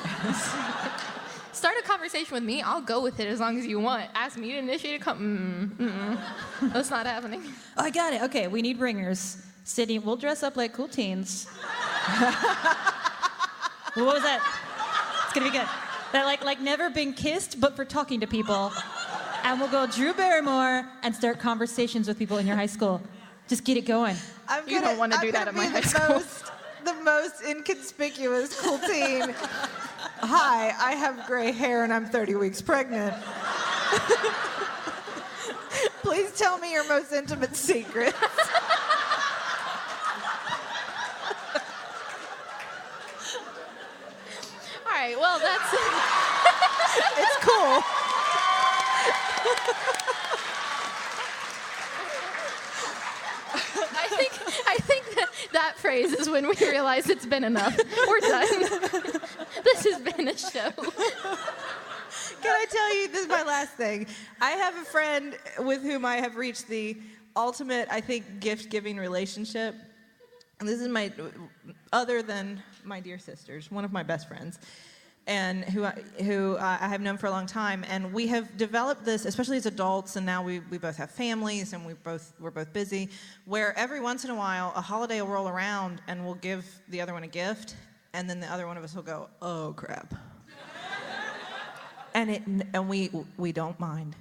Start a conversation with me. I'll go with it as long as you want. Ask me to initiate a That's not happening. Oh, I got it. Okay, we need ringers. Sydney, we'll dress up like cool teens. What was that? It's gonna be good. That like never been kissed, but for talking to people. And we'll go Drew Barrymore and start conversations with people in your high school. Just get it going. You don't want to do that at my high school. The most inconspicuous cool teen. Hi, I have gray hair and I'm 30 weeks pregnant. Please tell me your most intimate secrets. All right, well, that's... It's cool. I think that phrase is when we realize it's been enough. We're done. This has been a show. Can I tell you, this is my last thing. I have a friend with whom I have reached the ultimate, I think, gift-giving relationship. And this is other than my dear sisters, one of my best friends, and who I have known for a long time. And we have developed this, especially as adults, and now we both have families and we're both busy, where every once in a while a holiday will roll around and we'll give the other one a gift, and then the other one of us will go, oh crap. And we don't mind.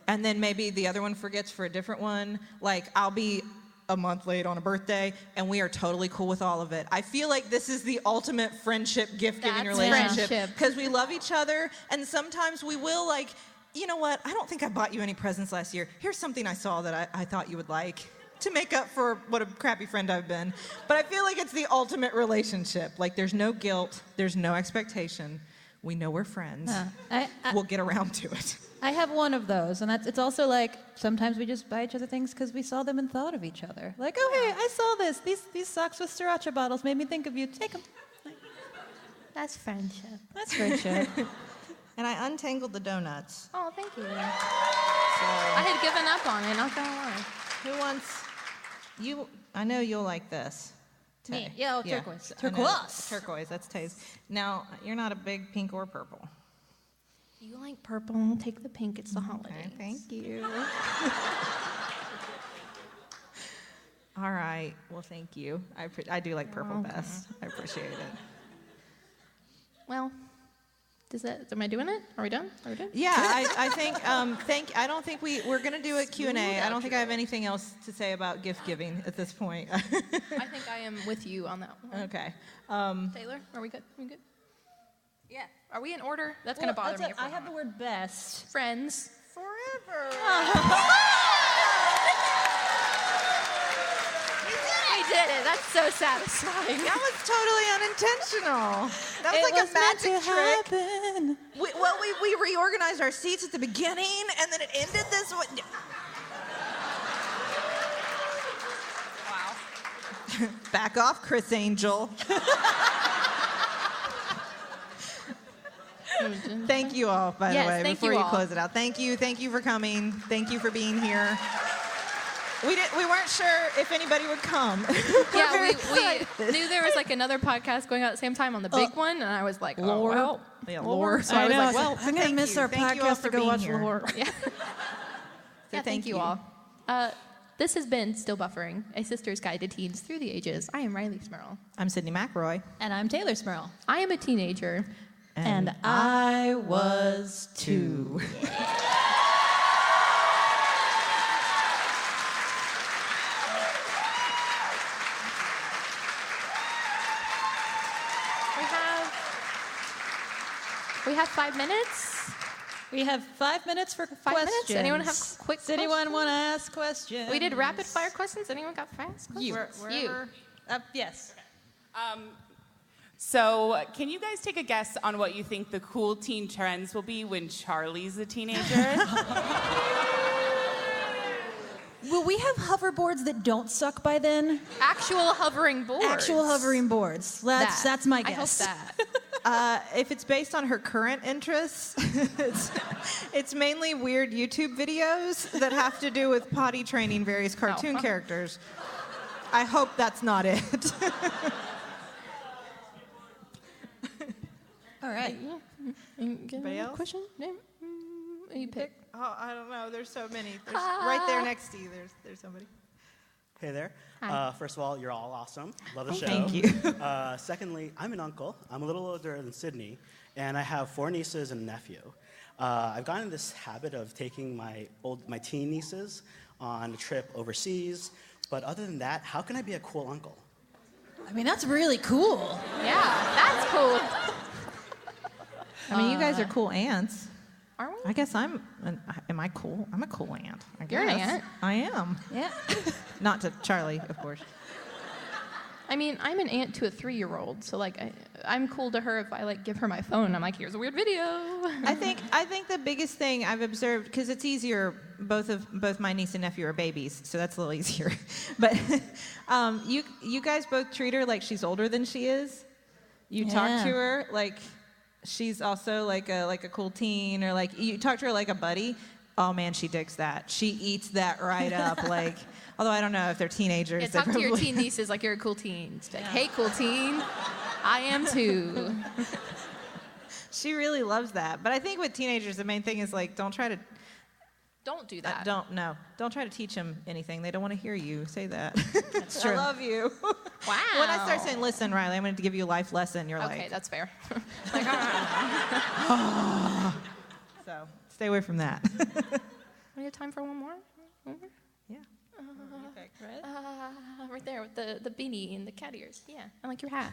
And then maybe the other one forgets for a different one. Like, I'll be a month late on a birthday, and we are totally cool with all of it. I feel like this is the ultimate friendship, gift-giving That's relationship. friendship. Because we love each other, and sometimes we will, like, you know what, I don't think I bought you any presents last year. Here's something I saw that I thought you would like, to make up for what a crappy friend I've been. But I feel like it's the ultimate relationship. Like, there's no guilt, there's no expectation. We know we're friends. We'll get around to it. I have one of those, and it's also like sometimes we just buy each other things because we saw them and thought of each other. Like, oh hey, I saw this. These socks with sriracha bottles made me think of you. Take them. That's friendship. That's friendship. And I untangled the donuts. Oh, thank you. So, I had given up on it, not gonna lie. who wants you? I know you'll like this. Me. Tay. Yeah, turquoise. I know. Turquoise. Turquoise, that's Tay's. Now, you're not a big pink or purple. You like purple? Take the pink. It's the holidays. Okay, thank you. All right. Well, thank you. I do like purple best. I appreciate it. Well, am I doing it? Are we done? Yeah, I think. I don't think we're gonna do a Q&A. I don't think I have anything else to say about gift giving at this point. I think I am with you on that one. Okay. Taylor, are we good? Yeah. Are we in order? That's gonna bother me. I have the word best. Friends. Forever. We did it. That's so satisfying. That was totally unintentional. That was like a magic trick. Happen. We reorganized our seats at the beginning, and then it ended this way. Wow. Back off, Chris Angel. Thank you all, by the way, before you close it out. Thank you for coming. Thank you for being here. We weren't sure if anybody would come. Yeah, we knew there was like another podcast going out at the same time on the big one, and I was like, Lore. oh, well. Yeah, Lore. So I was like, well, I'm gonna miss our Thank you all podcast for to go being watch here. Lore. Yeah. Yeah, thank you all. This has been Still Buffering, a sister's guide to teens through the ages. I am Riley Smurl. I'm Sydney McRoy. And I'm Taylor Smurl. I am a teenager. And I was too. We have 5 minutes. We have 5 minutes for 5 questions. minutes? Anyone have quick Does anyone want to ask questions? We did rapid fire questions. Anyone got fast questions? You. Yes. So, can you guys take a guess on what you think the cool teen trends will be when Charlie's a teenager? Will we have hoverboards that don't suck by then? Actual hovering boards. Actual hovering boards. That's my guess. I hope that. If it's based on her current interests, it's mainly weird YouTube videos that have to do with potty training various cartoon characters. I hope that's not it. All right. Anybody else? Question? Name? You pick. Oh, I don't know. There's so many. There's right there next to you. There's somebody. Hey there. Hi. First of all, you're all awesome. Love the show. Thank you. Secondly, I'm an uncle. I'm a little older than Sydney, and I have 4 nieces and a nephew. I've gotten in this habit of taking my teen nieces on a trip overseas. But other than that, how can I be a cool uncle? I mean, that's really cool. Yeah, that's cool. I mean, you guys are cool aunts. Are we? I guess am I cool? I'm a cool aunt. I guess. You're an aunt. I am. Yeah. Not to Charlie, of course. I mean, I'm an aunt to a 3-year-old, so like I'm cool to her if I like give her my phone. I'm like, here's a weird video. I think the biggest thing I've observed, because it's easier, both my niece and nephew are babies, so that's a little easier. But you guys both treat her like she's older than she is. You talk to her like she's also like a cool teen, or like you talk to her like a buddy. Oh man, she digs that. She eats that right up. Like, although I don't know if they're teenagers. Yeah, talk to your teen nieces like you're a cool teen. Just like, hey, cool teen, I am too. She really loves that. But I think with teenagers, the main thing is like, don't do that. Don't try to teach them anything. They don't want to hear you say that. That's true. I love you. Wow. When I start saying, listen, Riley, I'm going to give you a life lesson, you're Okay, like, that's fair. so stay away from that. We have time for one more? Yeah. Right there with the beanie and the cat ears. Yeah, I like your hat.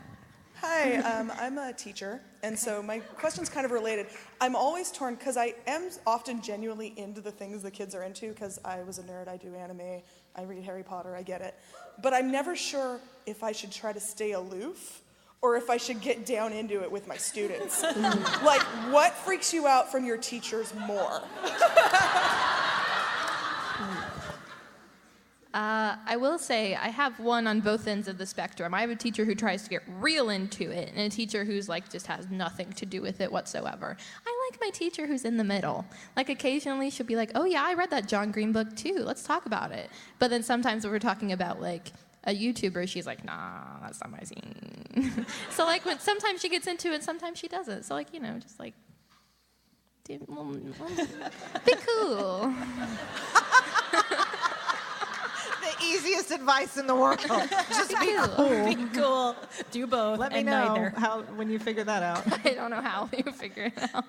Hi, I'm a teacher, and so my question's kind of related. I'm always torn because I am often genuinely into the things the kids are into, because I was a nerd, I do anime, I read Harry Potter, I get it. But I'm never sure if I should try to stay aloof or if I should get down into it with my students. Like, what freaks you out from your teachers more? I will say I have one on both ends of the spectrum. I have a teacher who tries to get real into it, and a teacher who's like just has nothing to do with it whatsoever. I like my teacher who's in the middle. Like occasionally she'll be like, oh yeah, I read that John Green book too. Let's talk about it. But then sometimes when we're talking about like a YouTuber, she's like, nah, that's not my scene. So like sometimes she gets into it, sometimes she doesn't. So like, just like, be cool. easiest advice in the world. Just be cool. Be cool. Do both. Let me and know neither. how when you figure that out. I don't know how you figure it out.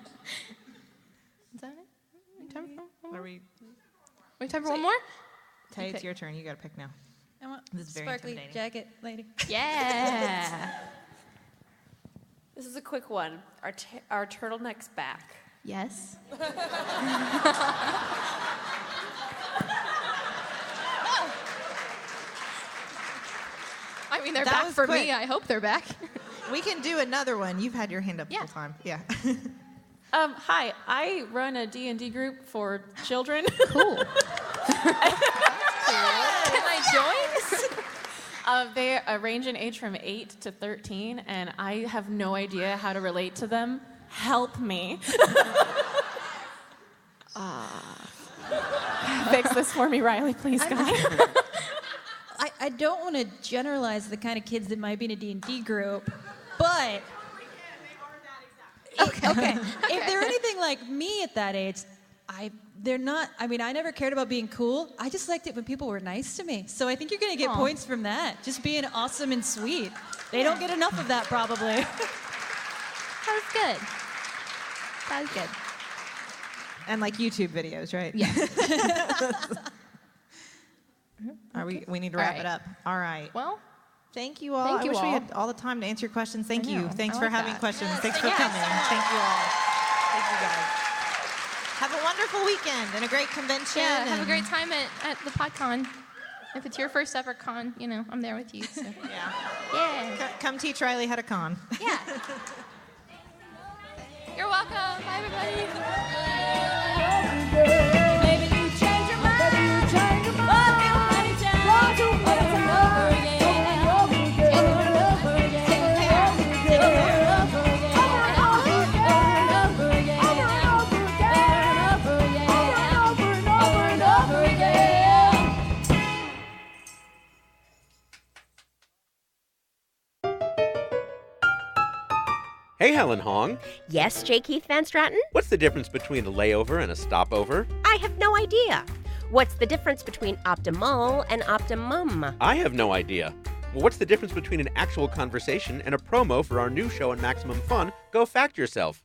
Is that it? Time for one more? Are we? Wait, time for one more? Tay, it's Okay. your turn. You got to pick now. I want This is very sparkly intimidating. jacket lady. Yeah. This is a quick one. Are turtlenecks back? Yes. I mean, they're That back was for quick. me. I hope they're back. We can do another one. You've had your hand up the Yeah. whole time. Yeah. Hi, I run a D&D group for children. Cool. Can I join? They range in age from 8 to 13, and I have no idea how to relate to them. Help me. Fix this for me, Riley, please, God. I don't want to generalize the kind of kids that might be in a D&D group, but okay. If they're anything like me at that age, they're not. I mean, I never cared about being cool. I just liked it when people were nice to me. So I think you're gonna get points from that. Just being awesome and sweet. They don't get enough of that probably. That was good. That was good. And like YouTube videos, right? Yeah. We need to All wrap right. it up. All right. Well, Thank you all. Thank I you wish we all. had all the time to answer your questions. Thank I you. know. Thanks I for like having that. questions. Yes, Thanks for yes. coming. Thank you all. Thank you guys. Have a wonderful weekend and a great convention. yeah, have a and- great time at the Podcon. If it's your first ever con, I'm there with you. So. Yeah. Yeah. Come teach Riley how to con. Yeah. You're welcome. Bye, everybody. Hey, Helen Hong. Yes, J. Keith Van Stratton? What's the difference between a layover and a stopover? I have no idea. What's the difference between optimal and optimum? I have no idea. Well, what's the difference between an actual conversation and a promo for our new show on Maximum Fun, Go Fact Yourself?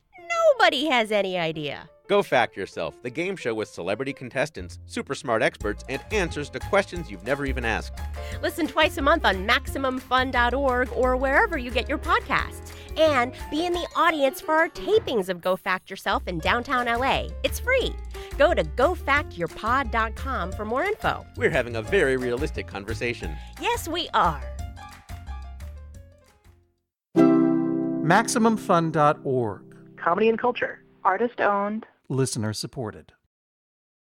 Nobody has any idea. Go Fact Yourself, the game show with celebrity contestants, super smart experts, and answers to questions you've never even asked. Listen twice a month on MaximumFun.org or wherever you get your podcasts. And be in the audience for our tapings of Go Fact Yourself in downtown LA. It's free. Go to gofactyourpod.com for more info. We're having a very realistic conversation. Yes, we are. MaximumFun.org. Comedy and culture. Artist owned. Listener supported.